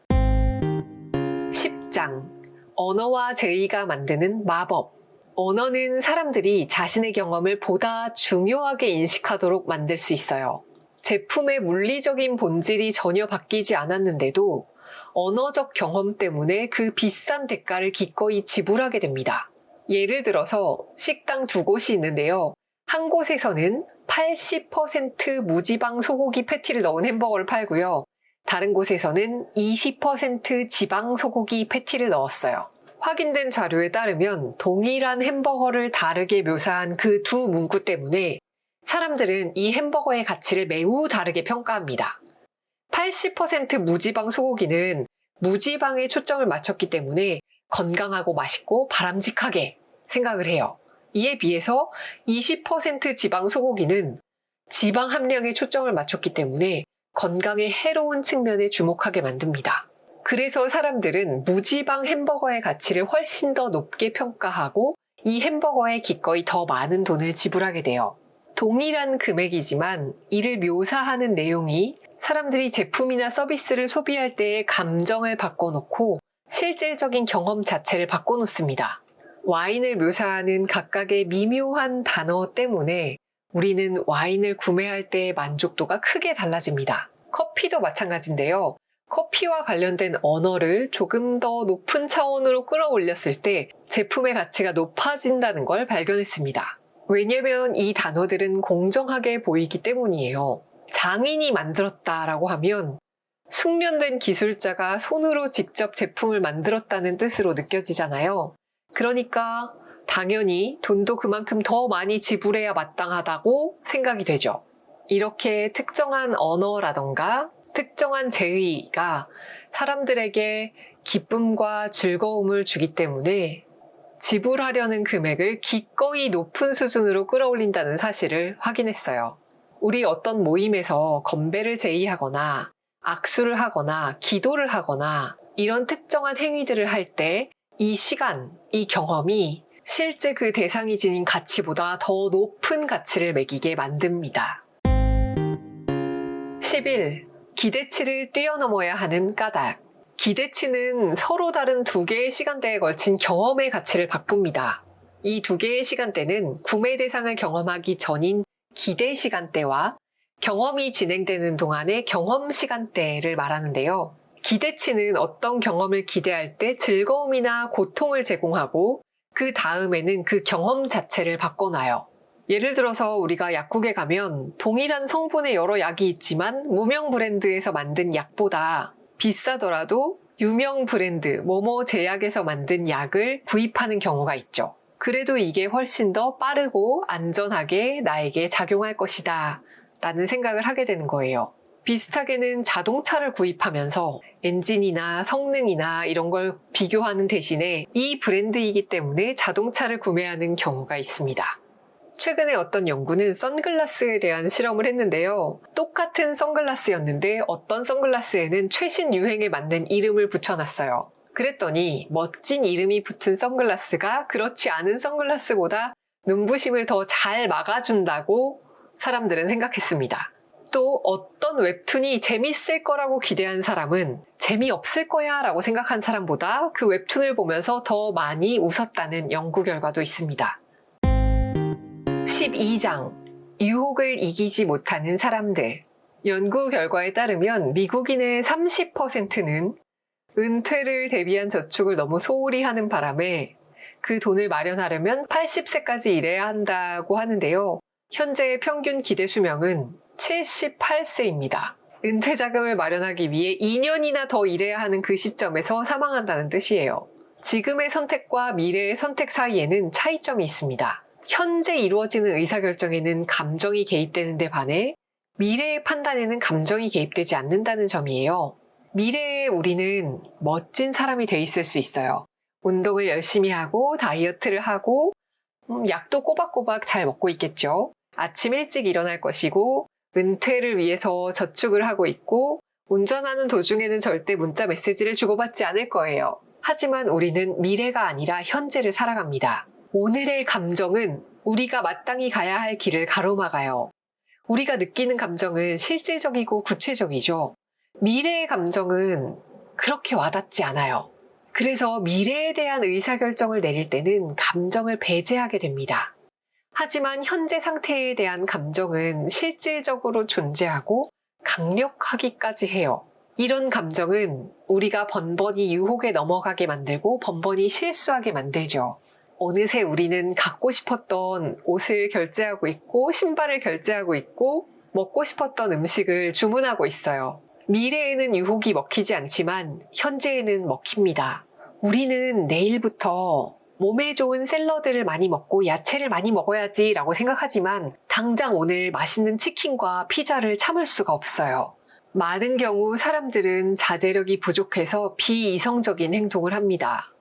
10장. 언어와 제의가 만드는 마법. 언어는 사람들이 자신의 경험을 보다 중요하게 인식하도록 만들 수 있어요. 제품의 물리적인 본질이 전혀 바뀌지 않았는데도 언어적 경험 때문에 그 비싼 대가를 기꺼이 지불하게 됩니다. 예를 들어서 식당 2곳이 있는데요. 한 곳에서는 80% 무지방 소고기 패티를 넣은 햄버거를 팔고요. 다른 곳에서는 20% 지방 소고기 패티를 넣었어요. 확인된 자료에 따르면 동일한 햄버거를 다르게 묘사한 그 두 문구 때문에 사람들은 이 햄버거의 가치를 매우 다르게 평가합니다. 80% 무지방 소고기는 무지방에 초점을 맞췄기 때문에 건강하고 맛있고 바람직하게 생각을 해요. 이에 비해서 20% 지방 소고기는 지방 함량에 초점을 맞췄기 때문에 건강에 해로운 측면에 주목하게 만듭니다. 그래서 사람들은 무지방 햄버거의 가치를 훨씬 더 높게 평가하고 이 햄버거에 기꺼이 더 많은 돈을 지불하게 돼요. 동일한 금액이지만 이를 묘사하는 내용이 사람들이 제품이나 서비스를 소비할 때의 감정을 바꿔놓고 실질적인 경험 자체를 바꿔놓습니다. 와인을 묘사하는 각각의 미묘한 단어 때문에 우리는 와인을 구매할 때의 만족도가 크게 달라집니다. 커피도 마찬가지인데요. 커피와 관련된 언어를 조금 더 높은 차원으로 끌어올렸을 때 제품의 가치가 높아진다는 걸 발견했습니다. 왜냐면 이 단어들은 공정하게 보이기 때문이에요. 장인이 만들었다라고 하면 숙련된 기술자가 손으로 직접 제품을 만들었다는 뜻으로 느껴지잖아요. 그러니까 당연히 돈도 그만큼 더 많이 지불해야 마땅하다고 생각이 되죠. 이렇게 특정한 언어라던가 특정한 제의가 사람들에게 기쁨과 즐거움을 주기 때문에 지불하려는 금액을 기꺼이 높은 수준으로 끌어올린다는 사실을 확인했어요. 우리 어떤 모임에서 건배를 제의하거나 악수를 하거나 기도를 하거나 이런 특정한 행위들을 할 때 이 시간, 이 경험이 실제 그 대상이 지닌 가치보다 더 높은 가치를 매기게 만듭니다. 11. 기대치를 뛰어넘어야 하는 까닭. 기대치는 서로 다른 두 개의 시간대에 걸친 경험의 가치를 바꿉니다. 이 두 개의 시간대는 구매 대상을 경험하기 전인 기대 시간대와 경험이 진행되는 동안의 경험 시간대를 말하는데요. 기대치는 어떤 경험을 기대할 때 즐거움이나 고통을 제공하고 그 다음에는 그 경험 자체를 바꿔놔요. 예를 들어서 우리가 약국에 가면 동일한 성분의 여러 약이 있지만 무명 브랜드에서 만든 약보다 비싸더라도 유명 브랜드 뭐뭐 제약에서 만든 약을 구입하는 경우가 있죠. 그래도 이게 훨씬 더 빠르고 안전하게 나에게 작용할 것이다 라는 생각을 하게 되는 거예요. 비슷하게는 자동차를 구입하면서 엔진이나 성능이나 이런 걸 비교하는 대신에 이 브랜드이기 때문에 자동차를 구매하는 경우가 있습니다. 최근에 어떤 연구는 선글라스에 대한 실험을 했는데요. 똑같은 선글라스였는데 어떤 선글라스에는 최신 유행에 맞는 이름을 붙여놨어요. 그랬더니 멋진 이름이 붙은 선글라스가 그렇지 않은 선글라스보다 눈부심을 더 잘 막아준다고 사람들은 생각했습니다. 또 어떤 웹툰이 재밌을 거라고 기대한 사람은 재미없을 거야 라고 생각한 사람보다 그 웹툰을 보면서 더 많이 웃었다는 연구 결과도 있습니다. 12장 유혹을 이기지 못하는 사람들. 연구 결과에 따르면 미국인의 30%는 은퇴를 대비한 저축을 너무 소홀히 하는 바람에 그 돈을 마련하려면 80세까지 일해야 한다고 하는데요. 현재의 평균 기대 수명은 78세입니다. 은퇴 자금을 마련하기 위해 2년이나 더 일해야 하는 그 시점에서 사망한다는 뜻이에요. 지금의 선택과 미래의 선택 사이에는 차이점이 있습니다. 현재 이루어지는 의사결정에는 감정이 개입되는 데 반해 미래의 판단에는 감정이 개입되지 않는다는 점이에요. 미래에 우리는 멋진 사람이 돼 있을 수 있어요. 운동을 열심히 하고 다이어트를 하고 약도 꼬박꼬박 잘 먹고 있겠죠. 아침 일찍 일어날 것이고 은퇴를 위해서 저축을 하고 있고 운전하는 도중에는 절대 문자 메시지를 주고받지 않을 거예요. 하지만 우리는 미래가 아니라 현재를 살아갑니다. 오늘의 감정은 우리가 마땅히 가야 할 길을 가로막아요. 우리가 느끼는 감정은 실질적이고 구체적이죠. 미래의 감정은 그렇게 와닿지 않아요. 그래서 미래에 대한 의사결정을 내릴 때는 감정을 배제하게 됩니다. 하지만 현재 상태에 대한 감정은 실질적으로 존재하고 강력하기까지 해요. 이런 감정은 우리가 번번이 유혹에 넘어가게 만들고 번번이 실수하게 만들죠. 어느새 우리는 갖고 싶었던 옷을 결제하고 있고 신발을 결제하고 있고 먹고 싶었던 음식을 주문하고 있어요. 미래에는 유혹이 먹히지 않지만 현재에는 먹힙니다. 우리는 내일부터 몸에 좋은 샐러드를 많이 먹고 야채를 많이 먹어야지 라고 생각하지만 당장 오늘 맛있는 치킨과 피자를 참을 수가 없어요. 많은 경우 사람들은 자제력이 부족해서 비이성적인 행동을 합니다.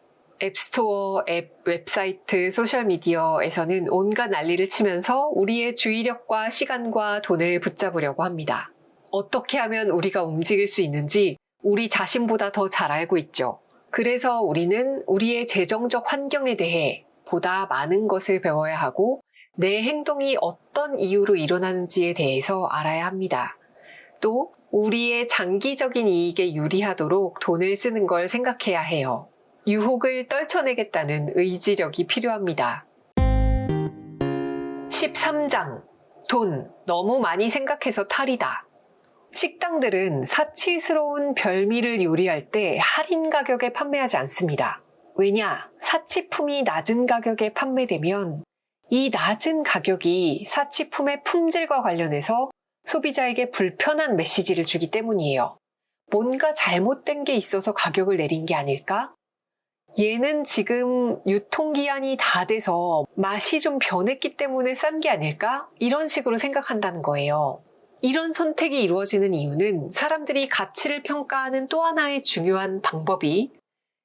앱스토어, 앱, 웹사이트, 소셜미디어에서는 온갖 난리를 치면서 우리의 주의력과 시간과 돈을 붙잡으려고 합니다. 어떻게 하면 우리가 움직일 수 있는지 우리 자신보다 더 잘 알고 있죠. 그래서 우리는 우리의 재정적 환경에 대해 보다 많은 것을 배워야 하고 내 행동이 어떤 이유로 일어나는지에 대해서 알아야 합니다. 또 우리의 장기적인 이익에 유리하도록 돈을 쓰는 걸 생각해야 해요. 유혹을 떨쳐내겠다는 의지력이 필요합니다. 13장. 돈, 너무 많이 생각해서 탈이다. 식당들은 사치스러운 별미를 요리할 때 할인 가격에 판매하지 않습니다. 왜냐? 사치품이 낮은 가격에 판매되면 이 낮은 가격이 사치품의 품질과 관련해서 소비자에게 불편한 메시지를 주기 때문이에요. 뭔가 잘못된 게 있어서 가격을 내린 게 아닐까? 얘는 지금 유통기한이 다 돼서 맛이 좀 변했기 때문에 싼 게 아닐까? 이런 식으로 생각한다는 거예요. 이런 선택이 이루어지는 이유는 사람들이 가치를 평가하는 또 하나의 중요한 방법이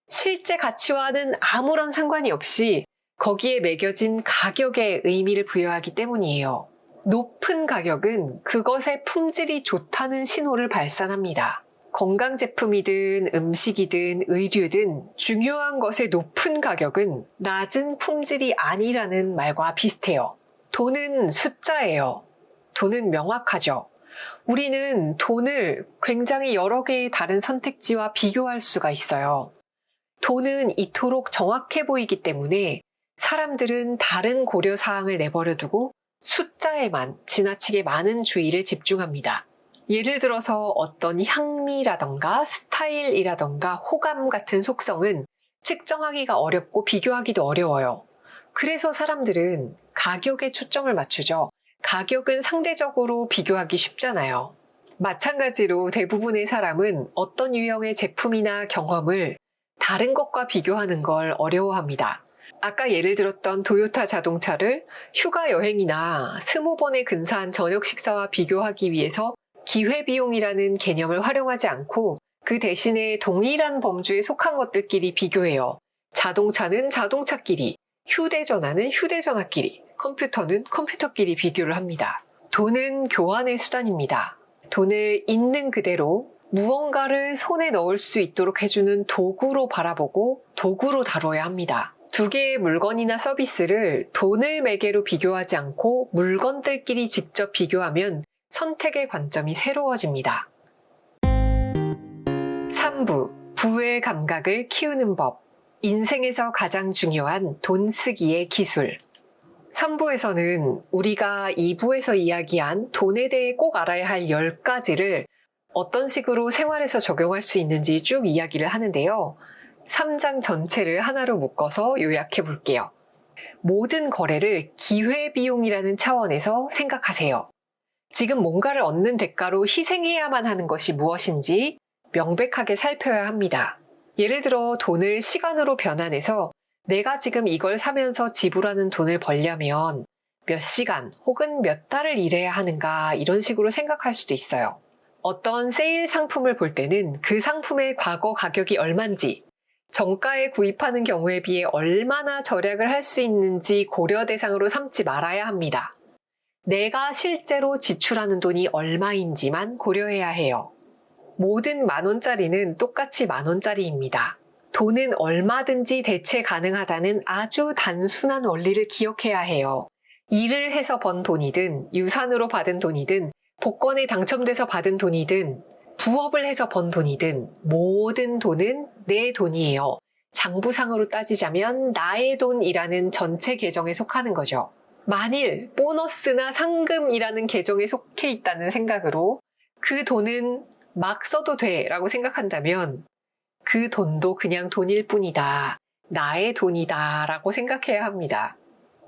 실제 가치와는 아무런 상관이 없이 거기에 매겨진 가격에 의미를 부여하기 때문이에요. 높은 가격은 그것의 품질이 좋다는 신호를 발산합니다. 건강제품이든 음식이든 의류든 중요한 것의 높은 가격은 낮은 품질이 아니라는 말과 비슷해요. 돈은 숫자예요. 돈은 명확하죠. 우리는 돈을 굉장히 여러 개의 다른 선택지와 비교할 수가 있어요. 돈은 이토록 정확해 보이기 때문에 사람들은 다른 고려사항을 내버려두고 숫자에만 지나치게 많은 주의를 집중합니다. 예를 들어서 어떤 향미라던가 스타일이라던가 호감 같은 속성은 측정하기가 어렵고 비교하기도 어려워요. 그래서 사람들은 가격에 초점을 맞추죠. 가격은 상대적으로 비교하기 쉽잖아요. 마찬가지로 대부분의 사람은 어떤 유형의 제품이나 경험을 다른 것과 비교하는 걸 어려워합니다. 아까 예를 들었던 도요타 자동차를 휴가 여행이나 20번의 근사한 저녁 식사와 비교하기 위해서 기회비용이라는 개념을 활용하지 않고 그 대신에 동일한 범주에 속한 것들끼리 비교해요. 자동차는 자동차끼리, 휴대전화는 휴대전화끼리, 컴퓨터는 컴퓨터끼리 비교를 합니다. 돈은 교환의 수단입니다. 돈을 있는 그대로 무언가를 손에 넣을 수 있도록 해주는 도구로 바라보고 도구로 다뤄야 합니다. 두 개의 물건이나 서비스를 돈을 매개로 비교하지 않고 물건들끼리 직접 비교하면 선택의 관점이 새로워집니다. 3부, 부의 감각을 키우는 법. 인생에서 가장 중요한 돈 쓰기의 기술. 3부에서는 우리가 2부에서 이야기한 돈에 대해 꼭 알아야 할 10가지를 어떤 식으로 생활에서 적용할 수 있는지 쭉 이야기를 하는데요. 3장 전체를 하나로 묶어서 요약해 볼게요. 모든 거래를 기회비용이라는 차원에서 생각하세요. 지금 뭔가를 얻는 대가로 희생해야만 하는 것이 무엇인지 명백하게 살펴야 합니다. 예를 들어 돈을 시간으로 변환해서 내가 지금 이걸 사면서 지불하는 돈을 벌려면 몇 시간 혹은 몇 달을 일해야 하는가 이런 식으로 생각할 수도 있어요. 어떤 세일 상품을 볼 때는 그 상품의 과거 가격이 얼만지, 정가에 구입하는 경우에 비해 얼마나 절약을 할 수 있는지 고려 대상으로 삼지 말아야 합니다. 내가 실제로 지출하는 돈이 얼마인지만 고려해야 해요. 모든 10,000원짜리는 똑같이 10,000원짜리입니다. 돈은 얼마든지 대체 가능하다는 아주 단순한 원리를 기억해야 해요. 일을 해서 번 돈이든 유산으로 받은 돈이든 복권에 당첨돼서 받은 돈이든 부업을 해서 번 돈이든 모든 돈은 내 돈이에요. 장부상으로 따지자면 나의 돈이라는 전체 계정에 속하는 거죠. 만일 보너스나 상금이라는 계정에 속해 있다는 생각으로 그 돈은 막 써도 돼 라고 생각한다면 그 돈도 그냥 돈일 뿐이다. 나의 돈이다 라고 생각해야 합니다.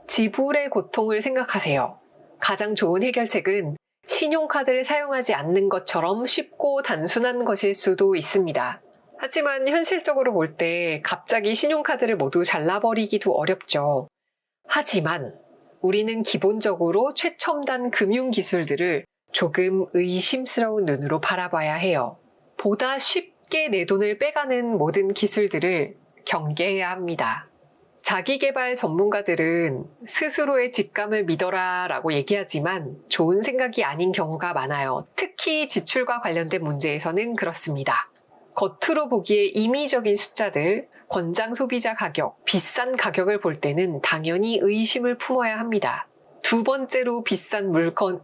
지불의 고통을 생각하세요. 가장 좋은 해결책은 신용카드를 사용하지 않는 것처럼 쉽고 단순한 것일 수도 있습니다. 하지만 현실적으로 볼 때 갑자기 신용카드를 모두 잘라버리기도 어렵죠. 하지만 우리는 기본적으로 최첨단 금융기술들을 조금 의심스러운 눈으로 바라봐야 해요. 보다 쉽게 내 돈을 빼가는 모든 기술들을 경계해야 합니다. 자기계발 전문가들은 스스로의 직감을 믿어라 라고 얘기하지만 좋은 생각이 아닌 경우가 많아요. 특히 지출과 관련된 문제에서는 그렇습니다. 겉으로 보기에 임의적인 숫자들, 권장 소비자 가격, 비싼 가격을 볼 때는 당연히 의심을 품어야 합니다. 두 번째로 비싼 물건을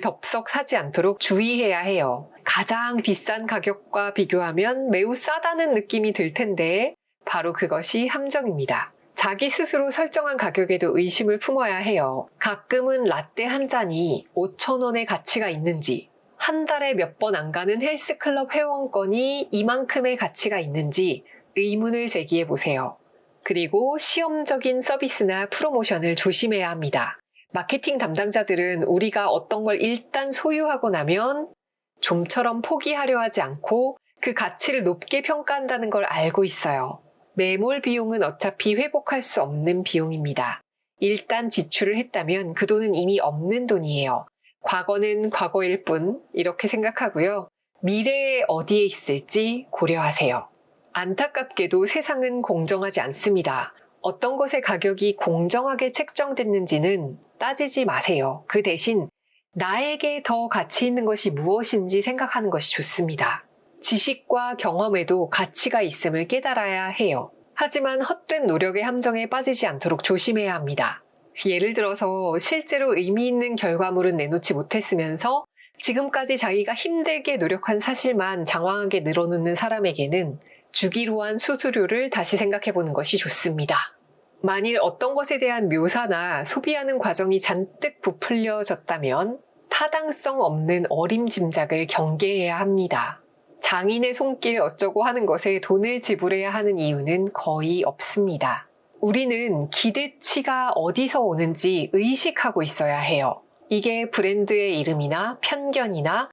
덥석 사지 않도록 주의해야 해요. 가장 비싼 가격과 비교하면 매우 싸다는 느낌이 들 텐데 바로 그것이 함정입니다. 자기 스스로 설정한 가격에도 의심을 품어야 해요. 가끔은 라떼 한 잔이 5,000원의 가치가 있는지, 한 달에 몇 번 안 가는 헬스클럽 회원권이 이만큼의 가치가 있는지 의문을 제기해 보세요. 그리고 시험적인 서비스나 프로모션을 조심해야 합니다. 마케팅 담당자들은 우리가 어떤 걸 일단 소유하고 나면 좀처럼 포기하려 하지 않고 그 가치를 높게 평가한다는 걸 알고 있어요. 매몰 비용은 어차피 회복할 수 없는 비용입니다. 일단 지출을 했다면 그 돈은 이미 없는 돈이에요. 과거는 과거일 뿐 이렇게 생각하고요. 미래에 어디에 있을지 고려하세요. 안타깝게도 세상은 공정하지 않습니다. 어떤 것의 가격이 공정하게 책정됐는지는 따지지 마세요. 그 대신 나에게 더 가치 있는 것이 무엇인지 생각하는 것이 좋습니다. 지식과 경험에도 가치가 있음을 깨달아야 해요. 하지만 헛된 노력의 함정에 빠지지 않도록 조심해야 합니다. 예를 들어서 실제로 의미 있는 결과물은 내놓지 못했으면서 지금까지 자기가 힘들게 노력한 사실만 장황하게 늘어놓는 사람에게는 주기로 한 수수료를 다시 생각해보는 것이 좋습니다. 만일 어떤 것에 대한 묘사나 소비하는 과정이 잔뜩 부풀려졌다면 타당성 없는 어림짐작을 경계해야 합니다. 장인의 손길 어쩌고 하는 것에 돈을 지불해야 하는 이유는 거의 없습니다. 우리는 기대치가 어디서 오는지 의식하고 있어야 해요. 이게 브랜드의 이름이나 편견이나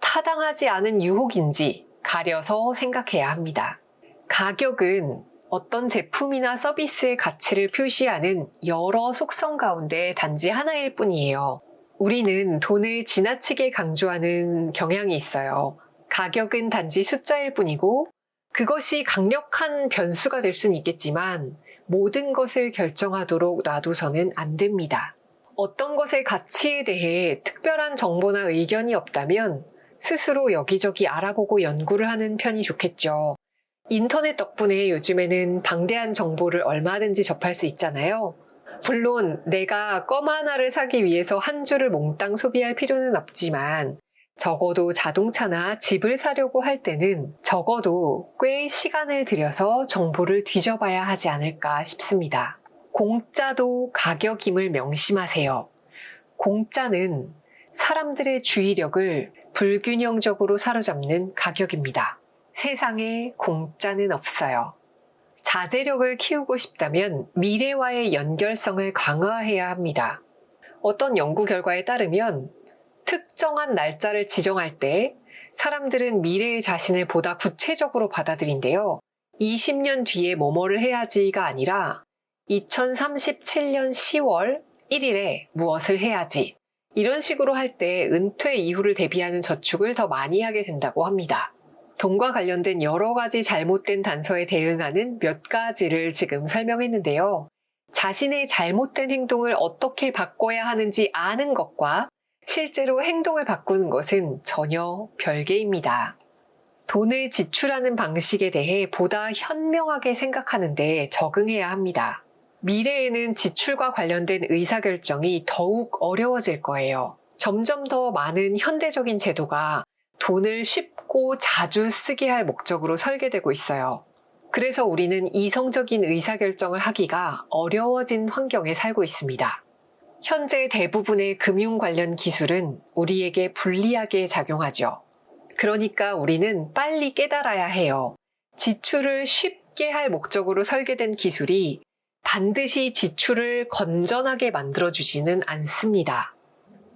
타당하지 않은 유혹인지 가려서 생각해야 합니다. 가격은 어떤 제품이나 서비스의 가치를 표시하는 여러 속성 가운데 단지 하나일 뿐이에요. 우리는 돈을 지나치게 강조하는 경향이 있어요. 가격은 단지 숫자일 뿐이고 그것이 강력한 변수가 될 수는 있겠지만 모든 것을 결정하도록 놔둬서는 안 됩니다. 어떤 것의 가치에 대해 특별한 정보나 의견이 없다면 스스로 여기저기 알아보고 연구를 하는 편이 좋겠죠. 인터넷 덕분에 요즘에는 방대한 정보를 얼마든지 접할 수 있잖아요. 물론 내가 껌 하나를 사기 위해서 한 주를 몽땅 소비할 필요는 없지만 적어도 자동차나 집을 사려고 할 때는 적어도 꽤 시간을 들여서 정보를 뒤져봐야 하지 않을까 싶습니다. 공짜도 가격임을 명심하세요. 공짜는 사람들의 주의력을 불균형적으로 사로잡는 가격입니다. 세상에 공짜는 없어요. 자제력을 키우고 싶다면 미래와의 연결성을 강화해야 합니다. 어떤 연구 결과에 따르면 특정한 날짜를 지정할 때 사람들은 미래의 자신을 보다 구체적으로 받아들인대요. 20년 뒤에 뭐뭐를 해야지가 아니라 2037년 10월 1일에 무엇을 해야지. 이런 식으로 할 때 은퇴 이후를 대비하는 저축을 더 많이 하게 된다고 합니다. 돈과 관련된 여러 가지 잘못된 단서에 대응하는 몇 가지를 지금 설명했는데요. 자신의 잘못된 행동을 어떻게 바꿔야 하는지 아는 것과 실제로 행동을 바꾸는 것은 전혀 별개입니다. 돈을 지출하는 방식에 대해 보다 현명하게 생각하는데 적응해야 합니다. 미래에는 지출과 관련된 의사결정이 더욱 어려워질 거예요. 점점 더 많은 현대적인 제도가 돈을 쉽고 자주 쓰게 할 목적으로 설계되고 있어요. 그래서 우리는 이성적인 의사결정을 하기가 어려워진 환경에 살고 있습니다. 현재 대부분의 금융 관련 기술은 우리에게 불리하게 작용하죠. 그러니까 우리는 빨리 깨달아야 해요. 지출을 쉽게 할 목적으로 설계된 기술이 반드시 지출을 건전하게 만들어주지는 않습니다.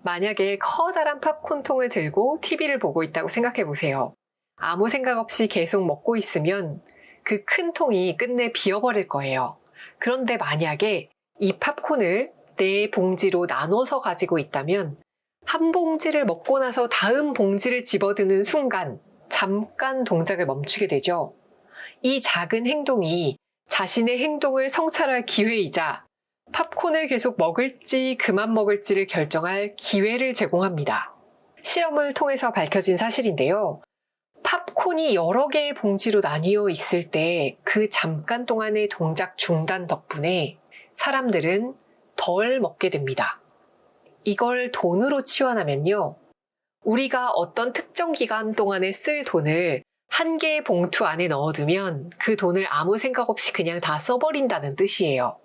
만약에 커다란 팝콘통을 들고 TV를 보고 있다고 생각해 보세요. 아무 생각 없이 계속 먹고 있으면 그 큰 통이 끝내 비어버릴 거예요. 그런데 만약에 이 팝콘을 네 봉지로 나눠서 가지고 있다면 한 봉지를 먹고 나서 다음 봉지를 집어드는 순간 잠깐 동작을 멈추게 되죠. 이 작은 행동이 자신의 행동을 성찰할 기회이자 팝콘을 계속 먹을지 그만 먹을지를 결정할 기회를 제공합니다. 실험을 통해서 밝혀진 사실인데요. 팝콘이 여러 개의 봉지로 나뉘어 있을 때 그 잠깐 동안의 동작 중단 덕분에 사람들은 덜 먹게 됩니다. 이걸 돈으로 치환하면요. 우리가 어떤 특정 기간 동안에 쓸 돈을 한 개의 봉투 안에 넣어두면 그 돈을 아무 생각 없이 그냥 다 써버린다는 뜻이에요.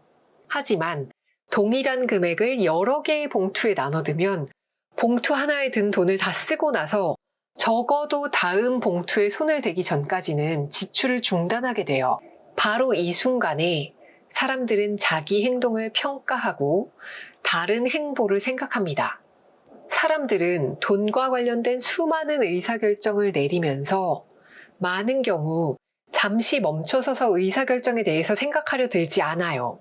하지만 동일한 금액을 여러 개의 봉투에 나눠두면 봉투 하나에 든 돈을 다 쓰고 나서 적어도 다음 봉투에 손을 대기 전까지는 지출을 중단하게 돼요. 바로 이 순간에 사람들은 자기 행동을 평가하고 다른 행보를 생각합니다. 사람들은 돈과 관련된 수많은 의사결정을 내리면서 많은 경우 잠시 멈춰서서 의사결정에 대해서 생각하려 들지 않아요.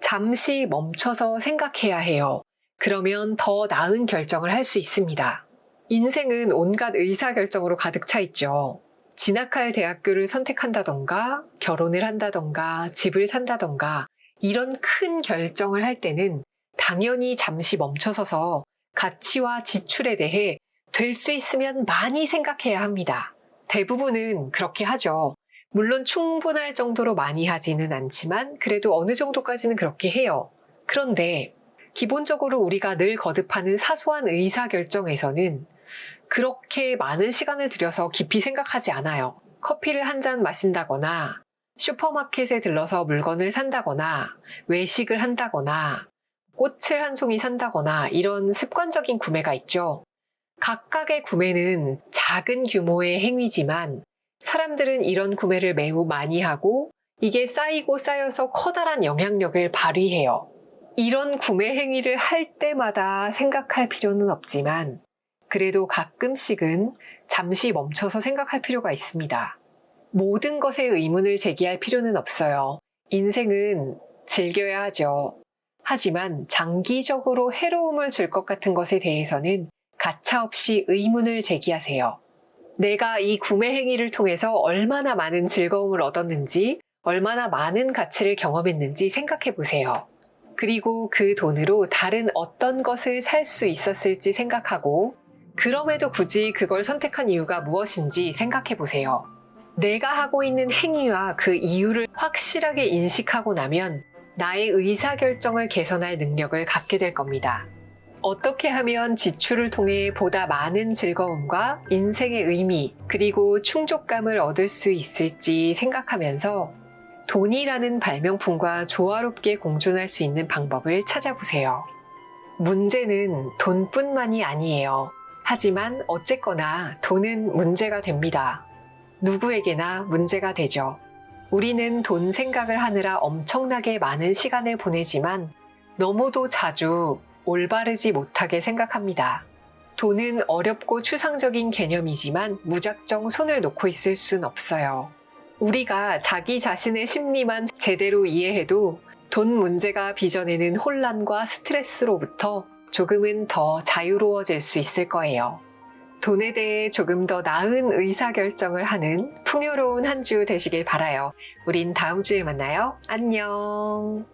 잠시 멈춰서 생각해야 해요. 그러면 더 나은 결정을 할 수 있습니다. 인생은 온갖 의사결정으로 가득 차 있죠. 진학할 대학교를 선택한다던가, 결혼을 한다던가, 집을 산다던가, 이런 큰 결정을 할 때는 당연히 잠시 멈춰서서 가치와 지출에 대해 될 수 있으면 많이 생각해야 합니다. 대부분은 그렇게 하죠. 물론 충분할 정도로 많이 하지는 않지만 그래도 어느 정도까지는 그렇게 해요. 그런데 기본적으로 우리가 늘 거듭하는 사소한 의사결정에서는 그렇게 많은 시간을 들여서 깊이 생각하지 않아요. 커피를 한 잔 마신다거나 슈퍼마켓에 들러서 물건을 산다거나 외식을 한다거나 꽃을 한 송이 산다거나 이런 습관적인 구매가 있죠. 각각의 구매는 작은 규모의 행위지만 사람들은 이런 구매를 매우 많이 하고 이게 쌓이고 쌓여서 커다란 영향력을 발휘해요. 이런 구매 행위를 할 때마다 생각할 필요는 없지만 그래도 가끔씩은 잠시 멈춰서 생각할 필요가 있습니다. 모든 것에 의문을 제기할 필요는 없어요. 인생은 즐겨야 하죠. 하지만 장기적으로 해로움을 줄 것 같은 것에 대해서는 가차없이 의문을 제기하세요. 내가 이 구매 행위를 통해서 얼마나 많은 즐거움을 얻었는지, 얼마나 많은 가치를 경험했는지 생각해 보세요. 그리고 그 돈으로 다른 어떤 것을 살 수 있었을지 생각하고, 그럼에도 굳이 그걸 선택한 이유가 무엇인지 생각해 보세요. 내가 하고 있는 행위와 그 이유를 확실하게 인식하고 나면 나의 의사결정을 개선할 능력을 갖게 될 겁니다. 어떻게 하면 지출을 통해 보다 많은 즐거움과 인생의 의미, 그리고 충족감을 얻을 수 있을지 생각하면서 돈이라는 발명품과 조화롭게 공존할 수 있는 방법을 찾아보세요. 문제는 돈뿐만이 아니에요. 하지만 어쨌거나 돈은 문제가 됩니다. 누구에게나 문제가 되죠. 우리는 돈 생각을 하느라 엄청나게 많은 시간을 보내지만 너무도 자주 올바르지 못하게 생각합니다. 돈은 어렵고 추상적인 개념이지만 무작정 손을 놓고 있을 순 없어요. 우리가 자기 자신의 심리만 제대로 이해해도 돈 문제가 빚어내는 혼란과 스트레스로부터 조금은 더 자유로워질 수 있을 거예요. 돈에 대해 조금 더 나은 의사결정을 하는 풍요로운 한 주 되시길 바라요. 우린 다음 주에 만나요. 안녕.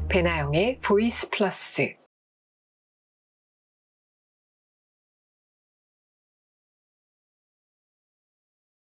배나영의 보이스 플러스